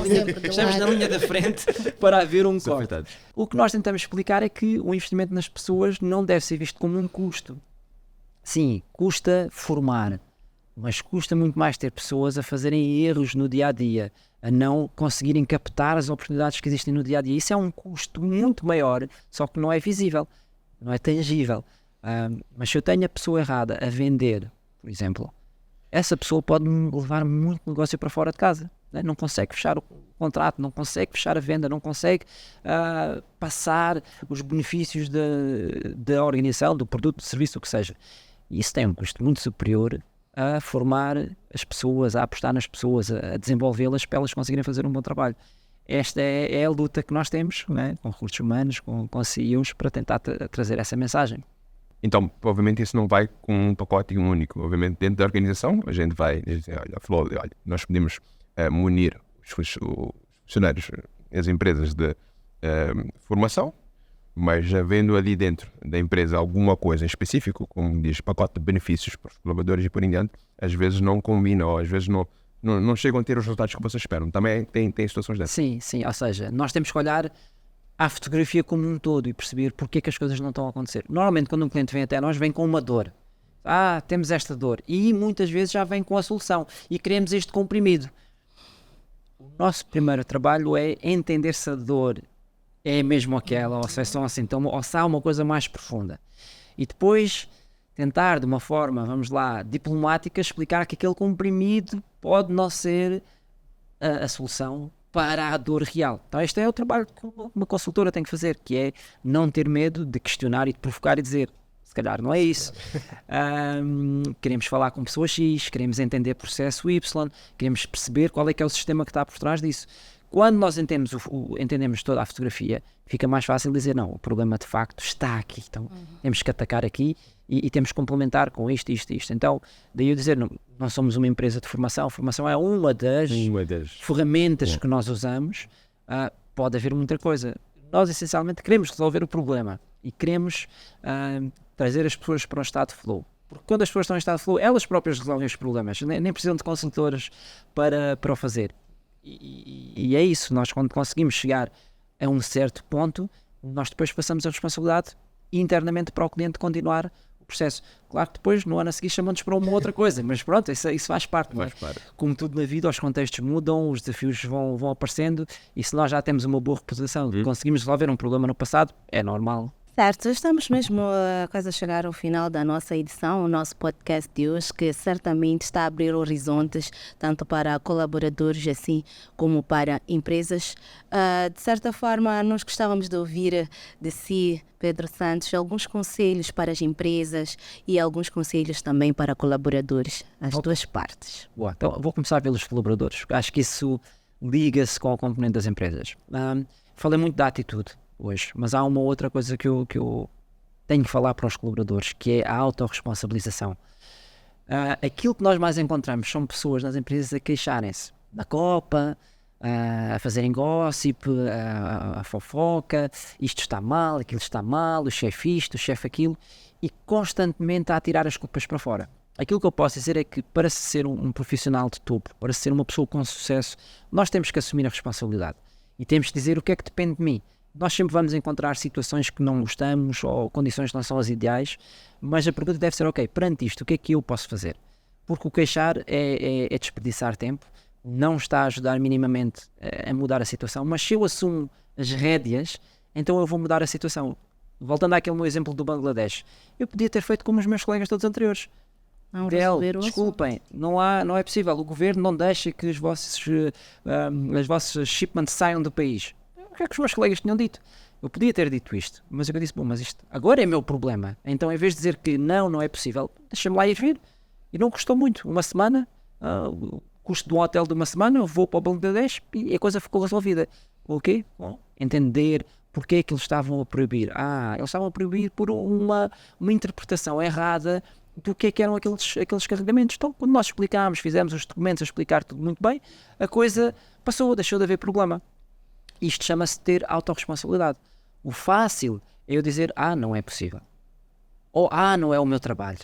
linha da frente para haver um corte. O que nós tentamos explicar é que o investimento nas pessoas não deve ser visto como um custo. Sim, custa formar, mas custa muito mais ter pessoas a fazerem erros no dia-a-dia, a não conseguirem captar as oportunidades que existem no dia-a-dia. Isso é um custo muito maior, só que não é visível, não é tangível. Mas se eu tenho a pessoa errada a vender, por exemplo, essa pessoa pode levar muito negócio para fora de casa. Não consegue fechar o contrato, não consegue fechar a venda, não consegue passar os benefícios da organização, do produto, do serviço, o que seja. E isso tem um custo muito superior a formar as pessoas, a apostar nas pessoas, a desenvolvê-las para elas conseguirem fazer um bom trabalho. Esta é a luta que nós temos, né, com recursos humanos, com CEOs, para tentar trazer essa mensagem. Então, obviamente, isso não vai com um pacote único. Obviamente, dentro da organização, a gente vai dizer: olha, nós podemos munir os funcionários, as empresas de formação, mas havendo ali dentro da empresa alguma coisa em específico, como diz, pacote de benefícios para os colaboradores e por em diante, às vezes não combina, ou às vezes não chegam a ter os resultados que vocês esperam. Também tem situações dessas. Sim, ou seja, nós temos que olhar à fotografia como um todo e perceber porque é que as coisas não estão a acontecer. Normalmente quando um cliente vem até nós, vem com uma dor. Temos esta dor. E muitas vezes já vem com a solução e queremos este comprimido. O nosso primeiro trabalho é entender se a dor é mesmo aquela, ou se é só um sintoma, ou se há uma coisa mais profunda. E depois tentar, de uma forma, vamos lá, diplomática, explicar que aquele comprimido pode não ser a solução para a dor real. Então este é o trabalho que uma consultora tem que fazer, que é não ter medo de questionar e de provocar e dizer: se calhar não é isso. Queremos falar com pessoa X, queremos entender processo Y, queremos perceber qual é que é o sistema que está por trás disso. Quando nós entendemos toda a fotografia, fica mais fácil dizer: não, o problema de facto está aqui, então temos que atacar aqui e temos que complementar com isto. Então, daí eu dizer, não somos uma empresa de formação, a formação é uma das ferramentas que nós usamos. Pode haver muita coisa. Nós essencialmente queremos resolver o problema e queremos trazer as pessoas para um estado de flow. Porque quando as pessoas estão em estado de flow, elas próprias resolvem os problemas, nem precisam de consultoras para o fazer. E é isso, nós quando conseguimos chegar a um certo ponto, nós depois passamos a responsabilidade internamente para o cliente continuar o processo. Claro que depois, no ano a seguir, chamamos para uma outra coisa, mas pronto, isso faz parte. Não é? Como tudo na vida, os contextos mudam, os desafios vão aparecendo, e se nós já temos uma boa reputação, conseguimos resolver um problema no passado, é normal. Certo, estamos mesmo quase a chegar ao final da nossa edição, o nosso podcast de hoje, que certamente está a abrir horizontes, tanto para colaboradores assim como para empresas. De certa forma, nós gostávamos de ouvir de si, Pedro Santos, alguns conselhos para as empresas e alguns conselhos também para colaboradores, as duas partes. Boa, então vou começar pelos colaboradores. Acho que isso liga-se com o componente das empresas. Falei muito da atitude hoje, mas há uma outra coisa que eu tenho que falar para os colaboradores, que é a autorresponsabilização. Aquilo que nós mais encontramos são pessoas nas empresas a queixarem-se da Copa, a fazerem gossip, a fofoca, isto está mal, aquilo está mal, o chefe isto, o chefe aquilo, e constantemente a tirar as culpas para fora. Aquilo que eu posso dizer é que para ser um profissional de topo, para ser uma pessoa com sucesso, nós temos que assumir a responsabilidade e temos que dizer o que é que depende de mim. Nós sempre vamos encontrar situações que não gostamos ou condições que não são as ideais, mas a pergunta deve ser, ok, perante isto, o que é que eu posso fazer? Porque o queixar é desperdiçar tempo, não está a ajudar minimamente a mudar a situação, mas se eu assumo as rédeas, então eu vou mudar a situação. Voltando àquele meu exemplo do Bangladesh, eu podia ter feito como os meus colegas todos anteriores. Desculpem, não é possível, o governo não deixa que os vossos shipments saiam do país. O que é que os meus colegas tinham dito? Eu podia ter dito isto, mas eu disse, bom, mas isto agora é meu problema. Então, em vez de dizer que não é possível, deixa-me lá ir vir. E não custou muito. Uma semana, o custo de um hotel de uma semana, eu vou para o Bangladesh e a coisa ficou resolvida. O quê? Bom, entender porque é que eles estavam a proibir. Eles estavam a proibir por uma interpretação errada do que é que eram aqueles carregamentos. Então, quando nós explicámos, fizemos os documentos a explicar tudo muito bem, a coisa passou, deixou de haver problema. Isto chama-se ter autorresponsabilidade. O fácil é eu dizer, não é possível. Ou, não é o meu trabalho.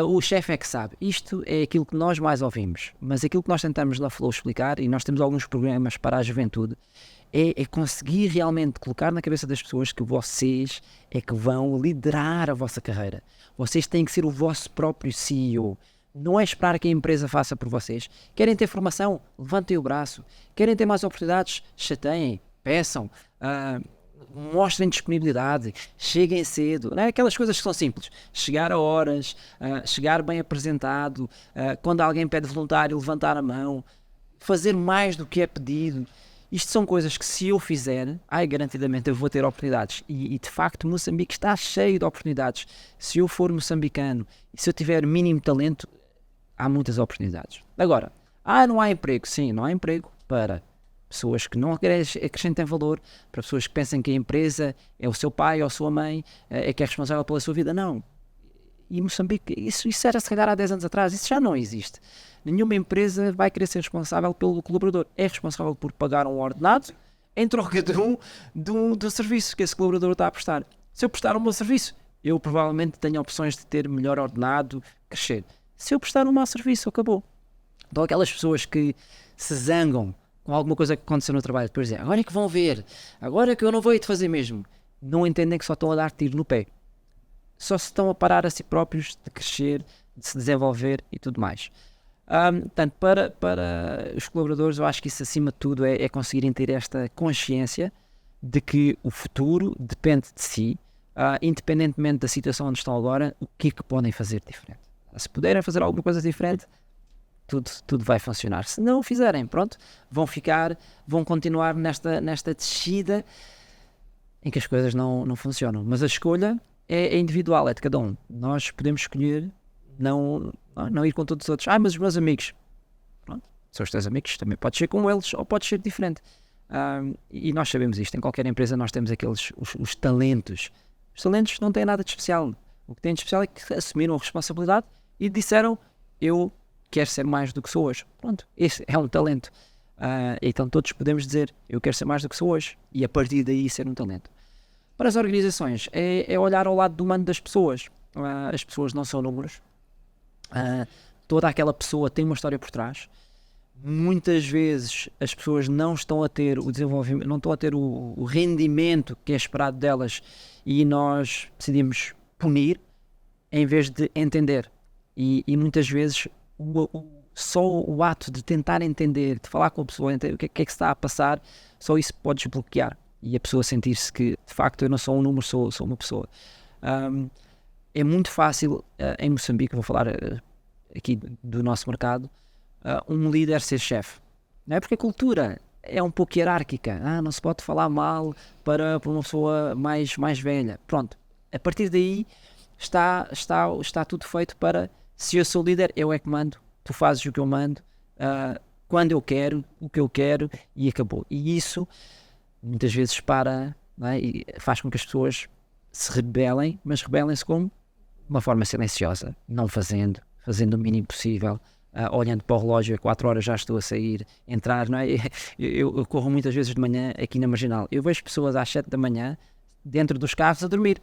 O chefe é que sabe. Isto é aquilo que nós mais ouvimos. Mas aquilo que nós tentamos na Flow explicar, e nós temos alguns programas para a juventude, é conseguir realmente colocar na cabeça das pessoas que vocês é que vão liderar a vossa carreira. Vocês têm que ser o vosso próprio CEO. Não é esperar que a empresa faça por vocês. Querem ter formação? Levantem o braço. Querem ter mais oportunidades? Chateiem, peçam, mostrem disponibilidade, cheguem cedo. Não é? Aquelas coisas que são simples. Chegar a horas, chegar bem apresentado, quando alguém pede voluntário, levantar a mão, fazer mais do que é pedido. Isto são coisas que se eu fizer, garantidamente eu vou ter oportunidades. E de facto Moçambique está cheio de oportunidades. Se eu for moçambicano e se eu tiver mínimo talento, há muitas oportunidades. Agora, não há emprego. Sim, não há emprego para pessoas que não acrescentem valor, para pessoas que pensam que a empresa é o seu pai ou a sua mãe, é que é responsável pela sua vida. Não. E Moçambique, isso era se calhar há 10 anos atrás, isso já não existe. Nenhuma empresa vai querer ser responsável pelo colaborador. É responsável por pagar um ordenado em troca do serviço que esse colaborador está a prestar. Se eu prestar um bom serviço, eu provavelmente tenho opções de ter melhor ordenado, crescer. Se eu prestar um mau serviço, acabou. Então aquelas pessoas que se zangam com alguma coisa que aconteceu no trabalho, depois dizem, agora é que vão ver, agora é que eu não vou ir te fazer mesmo. Não entendem que só estão a dar tiro no pé. Só se estão a parar a si próprios de crescer, de se desenvolver e tudo mais. Portanto, para os colaboradores, eu acho que isso acima de tudo é conseguirem ter esta consciência de que o futuro depende de si, independentemente da situação onde estão agora, o que é que podem fazer diferente. Se puderem fazer alguma coisa diferente, tudo vai funcionar. Se não o fizerem, pronto, vão continuar nesta descida em que as coisas não funcionam. Mas a escolha é individual, é de cada um. Nós podemos escolher não ir com todos os outros. Mas os meus amigos, pronto, são os teus amigos, também podes ser como eles ou podes ser diferente. E nós sabemos isto, em qualquer empresa nós temos os talentos. Os talentos não têm nada de especial. O que têm de especial é que assumiram a responsabilidade e disseram, eu quero ser mais do que sou hoje. Pronto, esse é um talento. Então todos podemos dizer, eu quero ser mais do que sou hoje, e a partir daí ser um talento. Para as organizações, é olhar ao lado do humano das pessoas. As pessoas não são números. Toda aquela pessoa tem uma história por trás. muitas vezes as pessoas não estão a ter o desenvolvimento, não estão a ter o rendimento que é esperado delas e nós decidimos punir em vez de entender. E muitas vezes só o ato de tentar entender, de falar com a pessoa, entender o que é que se está a passar, só isso pode desbloquear e a pessoa sentir-se que de facto eu não sou um número, sou uma pessoa. É muito fácil em Moçambique, vou falar aqui do nosso mercado, um líder ser chefe, não é? Porque a cultura é um pouco hierárquica, não se pode falar mal para uma pessoa mais velha. Pronto, a partir daí está tudo feito para, se eu sou líder, eu é que mando, tu fazes o que eu mando, quando eu quero, o que eu quero, e acabou. E isso muitas vezes não é? E faz com que as pessoas se rebelem, mas rebelem-se como? De uma forma silenciosa, não fazendo o mínimo possível, olhando para o relógio, a 4 horas já estou a sair, entrar, não é? Eu corro muitas vezes de manhã aqui na Marginal, eu vejo pessoas às 7 da manhã dentro dos carros a dormir,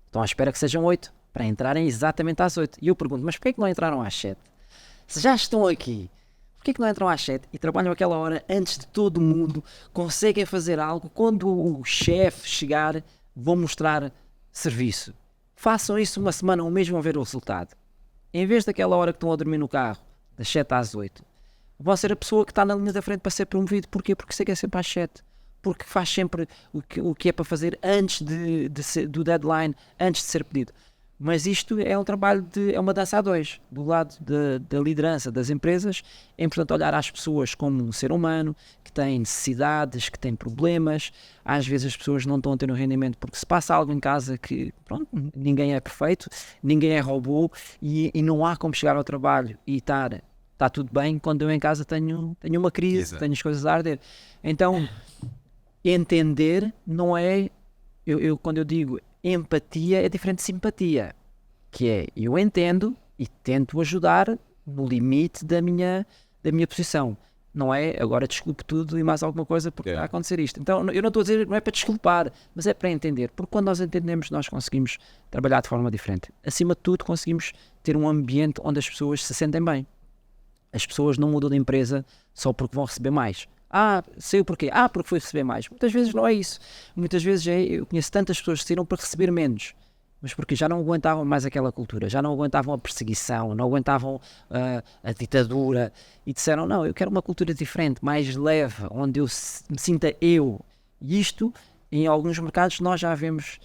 estão à espera que sejam 8 para entrarem exatamente às 8, e eu pergunto, mas porquê é que não entraram às 7? Se já estão aqui, porquê é que não entram às 7 e trabalham aquela hora antes de todo mundo, conseguem fazer algo, quando o chefe chegar vão mostrar serviço? Façam isso uma semana, um mês, vão ver o resultado. Em vez daquela hora que estão a dormir no carro, das 7 às 8, vão ser a pessoa que está na linha da frente para ser promovido. Porquê? Porque sei que é sempre às 7. Porque faz sempre o que é para fazer antes do deadline, antes de ser pedido. Mas isto é um trabalho, é uma dança a dois. Do lado da liderança das empresas, é importante olhar às pessoas como um ser humano, que tem necessidades, que tem problemas. Às vezes as pessoas não estão a ter um rendimento porque se passa algo em casa que, pronto, ninguém é perfeito, ninguém é robô e não há como chegar ao trabalho e está tudo bem quando eu em casa tenho uma crise, Exato. Tenho as coisas a arder. Então, entender não é... Quando eu digo empatia, é diferente de simpatia, que é, eu entendo e tento ajudar no limite da minha posição. Não é, agora desculpe tudo e mais alguma coisa porque está a acontecer isto. Então, eu não estou a dizer, não é para desculpar, mas é para entender. Porque quando nós entendemos, nós conseguimos trabalhar de forma diferente. Acima de tudo, conseguimos ter um ambiente onde as pessoas se sentem bem. As pessoas não mudam de empresa só porque vão receber mais. Sei o porquê. Porque foi receber mais. Muitas vezes não é isso. Muitas vezes eu conheço tantas pessoas que saíram para receber menos, mas porque já não aguentavam mais aquela cultura, já não aguentavam a perseguição, não aguentavam a ditadura e disseram, não, eu quero uma cultura diferente, mais leve, onde eu me sinta eu. E isto, em alguns mercados, nós já vemos,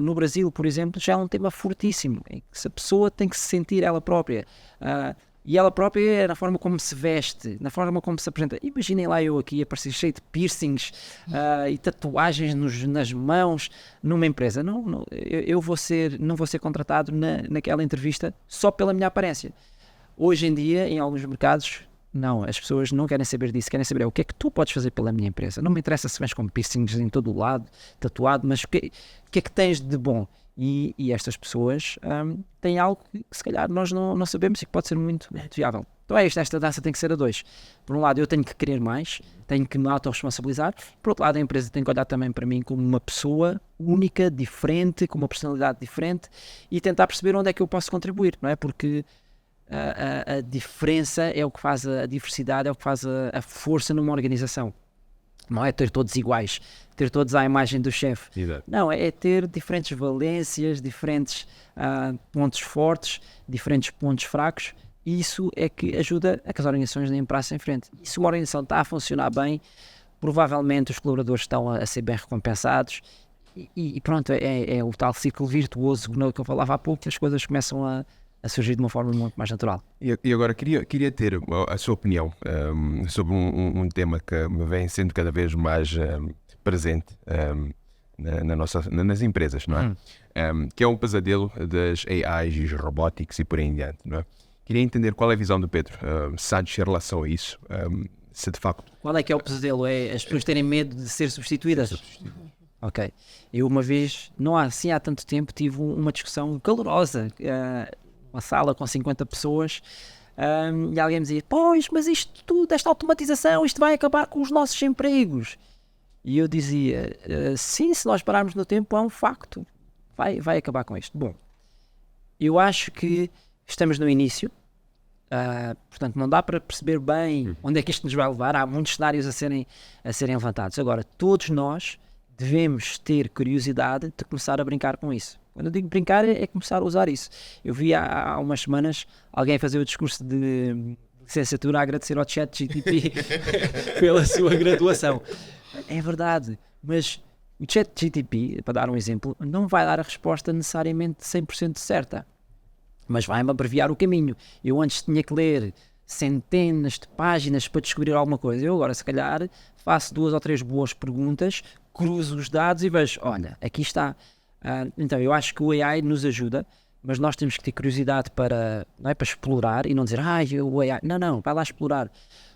no Brasil, por exemplo, já é um tema fortíssimo, em que a pessoa tem que se sentir ela própria. E ela própria é na forma como se veste, na forma como se apresenta. Imaginem lá eu aqui a parecer cheio de piercings e tatuagens nas mãos numa empresa. Não, eu não vou ser contratado naquela entrevista só pela minha aparência. Hoje em dia, em alguns mercados, não, as pessoas não querem saber disso, querem saber o que é que tu podes fazer pela minha empresa. Não me interessa se vens com piercings em todo o lado, tatuado, mas o que é que tens de bom? E estas pessoas têm algo que se calhar nós não sabemos e que pode ser muito viável. Então é isto, esta dança tem que ser a dois. Por um lado eu tenho que querer mais, tenho que me autorresponsabilizar, por outro lado a empresa tem que olhar também para mim como uma pessoa única, diferente, com uma personalidade diferente e tentar perceber onde é que eu posso contribuir, não é? Porque a diferença é o que faz a diversidade, é o que faz a força numa organização. Não é ter todos iguais, ter todos à imagem do chefe. Não, é ter diferentes valências, diferentes pontos fortes, diferentes pontos fracos. E isso é que ajuda a que as organizações deem passo em frente. E se uma organização está a funcionar bem, provavelmente os colaboradores estão a ser bem recompensados. E pronto, é o tal ciclo virtuoso que eu falava há pouco, que as coisas começam a surgir de uma forma muito mais natural. E agora queria ter a sua opinião sobre um tema que me vem sendo cada vez mais presente nas empresas, não é? Que é um pesadelo das AIs e robóticos e por aí em diante, não é? Queria entender qual é a visão do Pedro Santos em relação a isso, se de facto... Qual é que é o pesadelo? É as pessoas terem medo de ser substituídas? Ok. Eu uma vez, não há tanto tempo, tive uma discussão calorosa, uma sala com 50 pessoas, e alguém me dizia, pois, mas isto tudo, esta automatização, isto vai acabar com os nossos empregos. E eu dizia, sim, se nós pararmos no tempo, é um facto, vai acabar com isto. Bom, eu acho que estamos no início, Portanto, não dá para perceber bem onde é que isto nos vai levar. Há muitos cenários a serem levantados. Agora, todos nós devemos ter curiosidade de começar a brincar com isso. Quando eu digo brincar, é começar a usar isso. Eu vi há umas semanas alguém fazer o discurso de licenciatura a agradecer ao ChatGPT pela sua graduação. É verdade, mas o ChatGPT, para dar um exemplo, não vai dar a resposta necessariamente 100% certa, mas vai-me abreviar o caminho. Eu antes tinha que ler centenas de páginas para descobrir alguma coisa. Eu agora, se calhar, faço 2 ou 3 boas perguntas, cruzo os dados e vejo, olha, aqui está. Então, eu acho que o AI nos ajuda, mas nós temos que ter curiosidade não é para explorar e não dizer, o AI... Não, vai lá explorar.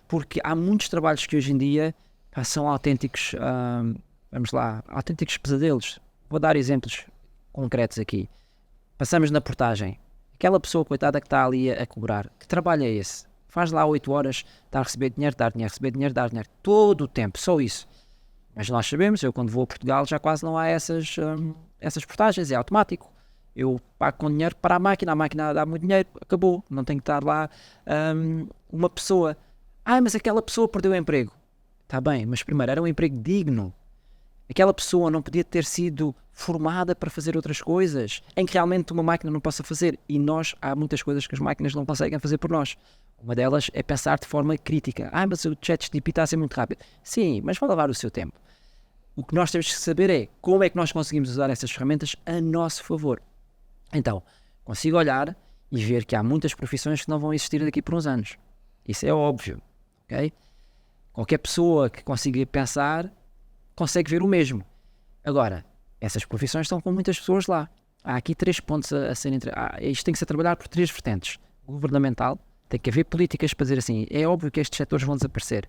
Porque há muitos trabalhos que hoje em dia são autênticos, autênticos pesadelos. Vou dar exemplos concretos aqui. Passamos na portagem. Aquela pessoa, coitada, que está ali a cobrar, que trabalho é esse? Faz lá 8 horas, está a receber dinheiro, dar dinheiro, todo o tempo, só isso. Mas nós sabemos, eu quando vou a Portugal já quase não há essas portagens, é automático. Eu pago com dinheiro para a máquina dá muito dinheiro, acabou, não tem que estar lá uma pessoa. Mas aquela pessoa perdeu o emprego. Está bem, mas primeiro era um emprego digno. Aquela pessoa não podia ter sido formada para fazer outras coisas, em que realmente uma máquina não possa fazer. E há muitas coisas que as máquinas não conseguem fazer por nós. Uma delas é pensar de forma crítica. Mas o ChatGPT está a ser muito rápido. Sim, mas vai levar o seu tempo. O que nós temos que saber é como é que nós conseguimos usar essas ferramentas a nosso favor. Então, consigo olhar e ver que há muitas profissões que não vão existir daqui por uns anos. Isso é óbvio, ok? Qualquer pessoa que consiga pensar consegue ver o mesmo. Agora, essas profissões estão com muitas pessoas lá. Há aqui 3 pontos a serem... isto tem que ser trabalhado por 3 vertentes. Governamental, tem que haver políticas para dizer assim, é óbvio que estes setores vão desaparecer.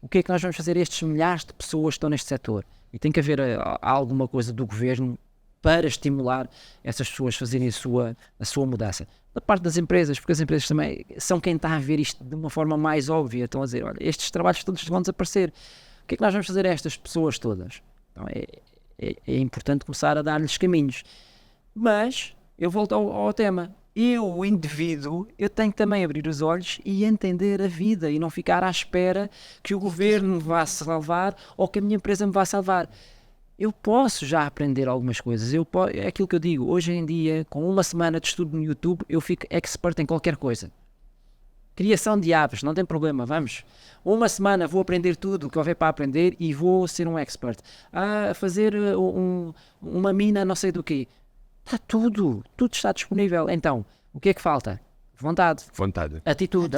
O que é que nós vamos fazer a estes milhares de pessoas que estão neste setor? E tem que haver alguma coisa do governo para estimular essas pessoas a fazerem a sua mudança. Da parte das empresas, porque as empresas também são quem está a ver isto de uma forma mais óbvia. Estão a dizer, olha, estes trabalhos todos vão desaparecer. O que é que nós vamos fazer a estas pessoas todas? Então, é importante começar a dar-lhes caminhos. Mas, eu volto ao tema. Eu, o indivíduo, eu tenho que também abrir os olhos e entender a vida e não ficar à espera que o governo me vá salvar ou que a minha empresa me vá salvar. Eu posso já aprender algumas coisas. É aquilo que eu digo. Hoje em dia, com uma semana de estudo no YouTube, eu fico expert em qualquer coisa. Criação de aves, não tem problema, vamos. Uma semana vou aprender tudo o que houver para aprender e vou ser um expert. Fazer uma mina não sei do quê. Está tudo está disponível. Então, o que é que falta? Vontade. Atitude.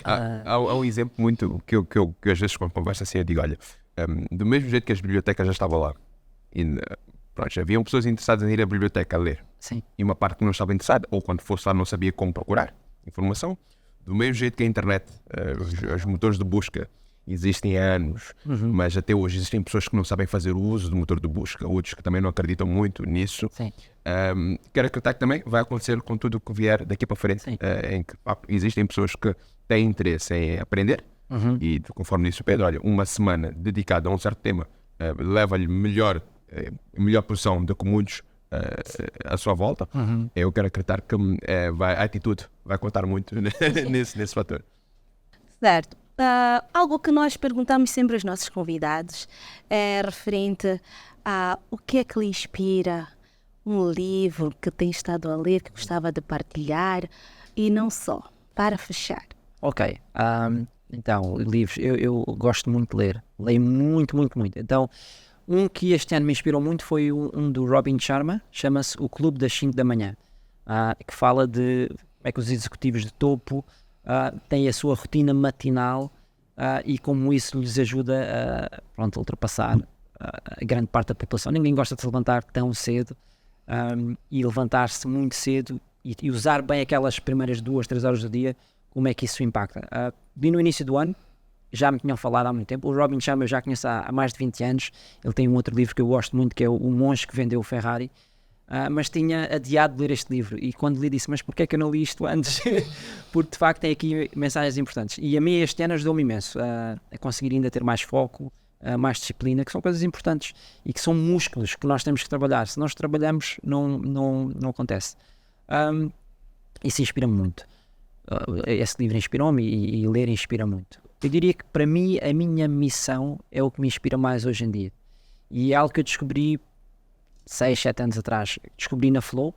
Há um exemplo muito que eu às vezes quando converso assim eu digo, olha, do mesmo jeito que as bibliotecas já estavam lá e pronto, haviam pessoas interessadas em ir à biblioteca a ler. Sim. E uma parte que não estava interessada ou quando fosse lá não sabia como procurar informação. Do mesmo jeito que a internet, os motores de busca existem há anos, mas até hoje existem pessoas que não sabem fazer o uso do motor de busca, outros que também não acreditam muito nisso. Sim. Quero acreditar que também vai acontecer com tudo o que vier daqui para frente, em que existem pessoas que têm interesse em aprender e conforme disse o Pedro, olha, uma semana dedicada a um certo tema leva-lhe melhor posição do que muitos à sua volta. Eu quero acreditar que a atitude vai contar muito nesse fator. Certo. Algo que nós perguntamos sempre aos nossos convidados é referente a o que é que lhe inspira, um livro que tem estado a ler, que gostava de partilhar e não só, para fechar. Ok, então, livros, eu gosto muito de ler, leio muito. Então, um que este ano me inspirou muito foi um do Robin Sharma, chama-se O Clube das 5 da Manhã, que fala de como é que os executivos de topo têm a sua rotina matinal e como isso lhes ajuda a ultrapassar a grande parte da população. Ninguém gosta de se levantar tão cedo e levantar-se muito cedo e usar bem aquelas primeiras 2, 3 horas do dia, como é que isso impacta. Vi no início do ano, já me tinham falado há muito tempo, o Robin Sharma eu já conheço há mais de 20 anos, ele tem um outro livro que eu gosto muito, que é O Monge que Vendeu o Ferrari, mas tinha adiado de ler este livro e quando li disse, mas porquê é que eu não li isto antes? Porque de facto tem aqui mensagens importantes e a mim este ano ajudou-me imenso a conseguir ainda ter mais foco, mais disciplina, que são coisas importantes e que são músculos que nós temos que trabalhar. Se nós trabalhamos não acontece. Isso inspira-me muito. esse livro inspirou-me e ler inspira muito. Eu diria que para mim a minha missão é o que me inspira mais hoje em dia. E é algo que eu descobri 6, 7 anos atrás. Descobri na Flow.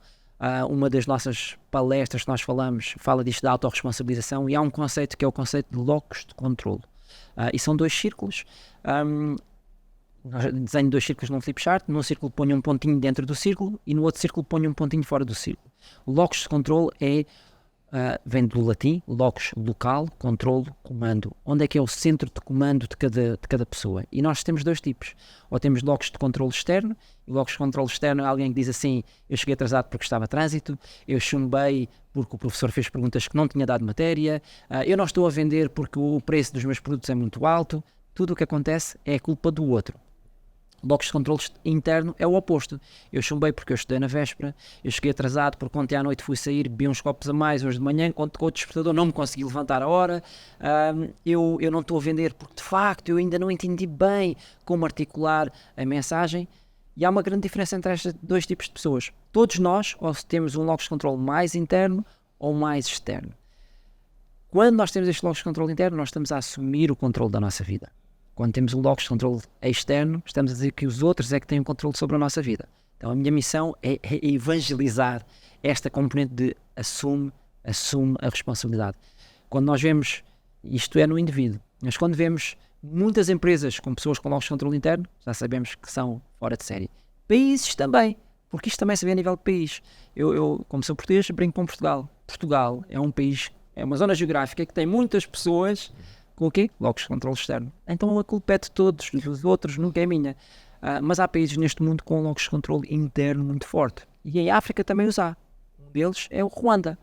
Uma das nossas palestras que nós falamos fala disto da autorresponsabilização, e há um conceito que é o conceito de locus de controle. E são 2 círculos. Desenho 2 círculos num flipchart. Num círculo ponho um pontinho dentro do círculo e no outro círculo ponho um pontinho fora do círculo. O locus de controle vem do latim, locus, local, controle, comando. Onde é que é o centro de comando de cada pessoa? E nós temos 2 tipos. Ou temos locus de controle externo, e locus de controle externo é alguém que diz assim: eu cheguei atrasado porque estava a trânsito, eu chumbei porque o professor fez perguntas que não tinha dado matéria, eu não estou a vender porque o preço dos meus produtos é muito alto. Tudo o que acontece é culpa do outro. Locus de controle interno é o oposto. Eu chumbei porque eu estudei na véspera, eu cheguei atrasado porque ontem à noite fui sair, bebi uns copos a mais hoje de manhã, quando tocou o despertador não me consegui levantar a hora, eu não estou a vender porque de facto eu ainda não entendi bem como articular a mensagem. E há uma grande diferença entre estes 2 tipos de pessoas. Todos nós ou temos um locus de controle mais interno ou mais externo. Quando nós temos este locus de controle interno, nós estamos a assumir o controle da nossa vida. Quando temos um locus de controle externo, estamos a dizer que os outros é que têm o controle sobre a nossa vida. Então a minha missão é evangelizar esta componente de assume a responsabilidade. Quando nós vemos, isto é no indivíduo, mas quando vemos muitas empresas com pessoas com locus de controle interno, já sabemos que são fora de série. Países também, porque isto também se vê a nível de país. Eu como sou português, brinco com Portugal. Portugal é um país, é uma zona geográfica que tem muitas pessoas com o quê? Locus de controle externo. Então a culpa é de todos, dos outros, nunca é minha. Mas há países neste mundo com locus de controle interno muito forte. E em África também os há. Um deles é o Ruanda,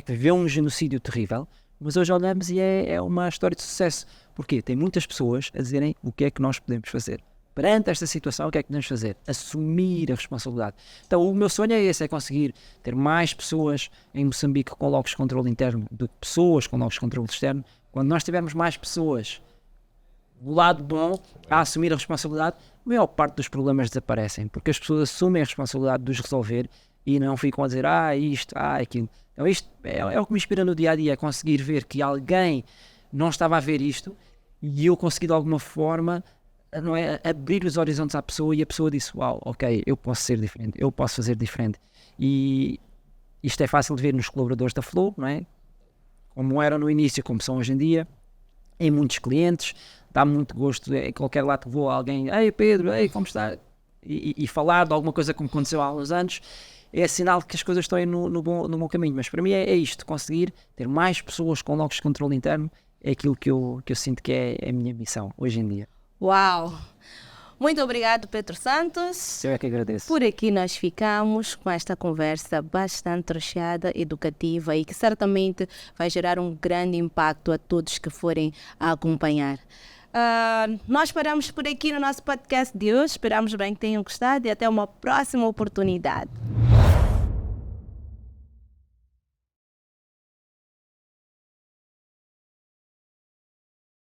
que viveu um genocídio terrível, mas hoje olhamos e é uma história de sucesso. Porquê? Tem muitas pessoas a dizerem o que é que nós podemos fazer. Perante esta situação, o que é que podemos fazer? Assumir a responsabilidade. Então o meu sonho é esse, é conseguir ter mais pessoas em Moçambique com locus de controle interno do que pessoas com locus de controle externo. Quando nós tivermos mais pessoas do lado bom a assumir a responsabilidade, a maior parte dos problemas desaparecem, porque as pessoas assumem a responsabilidade de os resolver e não ficam a dizer isto, aquilo. Então isto é o que me inspira no dia a dia, é conseguir ver que alguém não estava a ver isto e eu consegui de alguma forma, não é, abrir os horizontes à pessoa, e a pessoa disse: uau, ok, eu posso ser diferente, eu posso fazer diferente. E isto é fácil de ver nos colaboradores da Flow, não é? Como eram no início, como são hoje em dia, em muitos clientes. Dá muito gosto, em qualquer lado que vou, alguém: ei Pedro, ei, como está? E falar de alguma coisa como aconteceu há uns anos, é sinal que as coisas estão aí no bom caminho. Mas para mim é isto, conseguir ter mais pessoas com locus de controle interno, é aquilo que eu sinto que é a minha missão hoje em dia. Uau! Muito obrigado, Pedro Santos. Eu é que agradeço. Por aqui nós ficamos com esta conversa bastante recheada, educativa, e que certamente vai gerar um grande impacto a todos que forem a acompanhar. Nós paramos por aqui no nosso podcast de hoje. Esperamos bem que tenham gostado e até uma próxima oportunidade.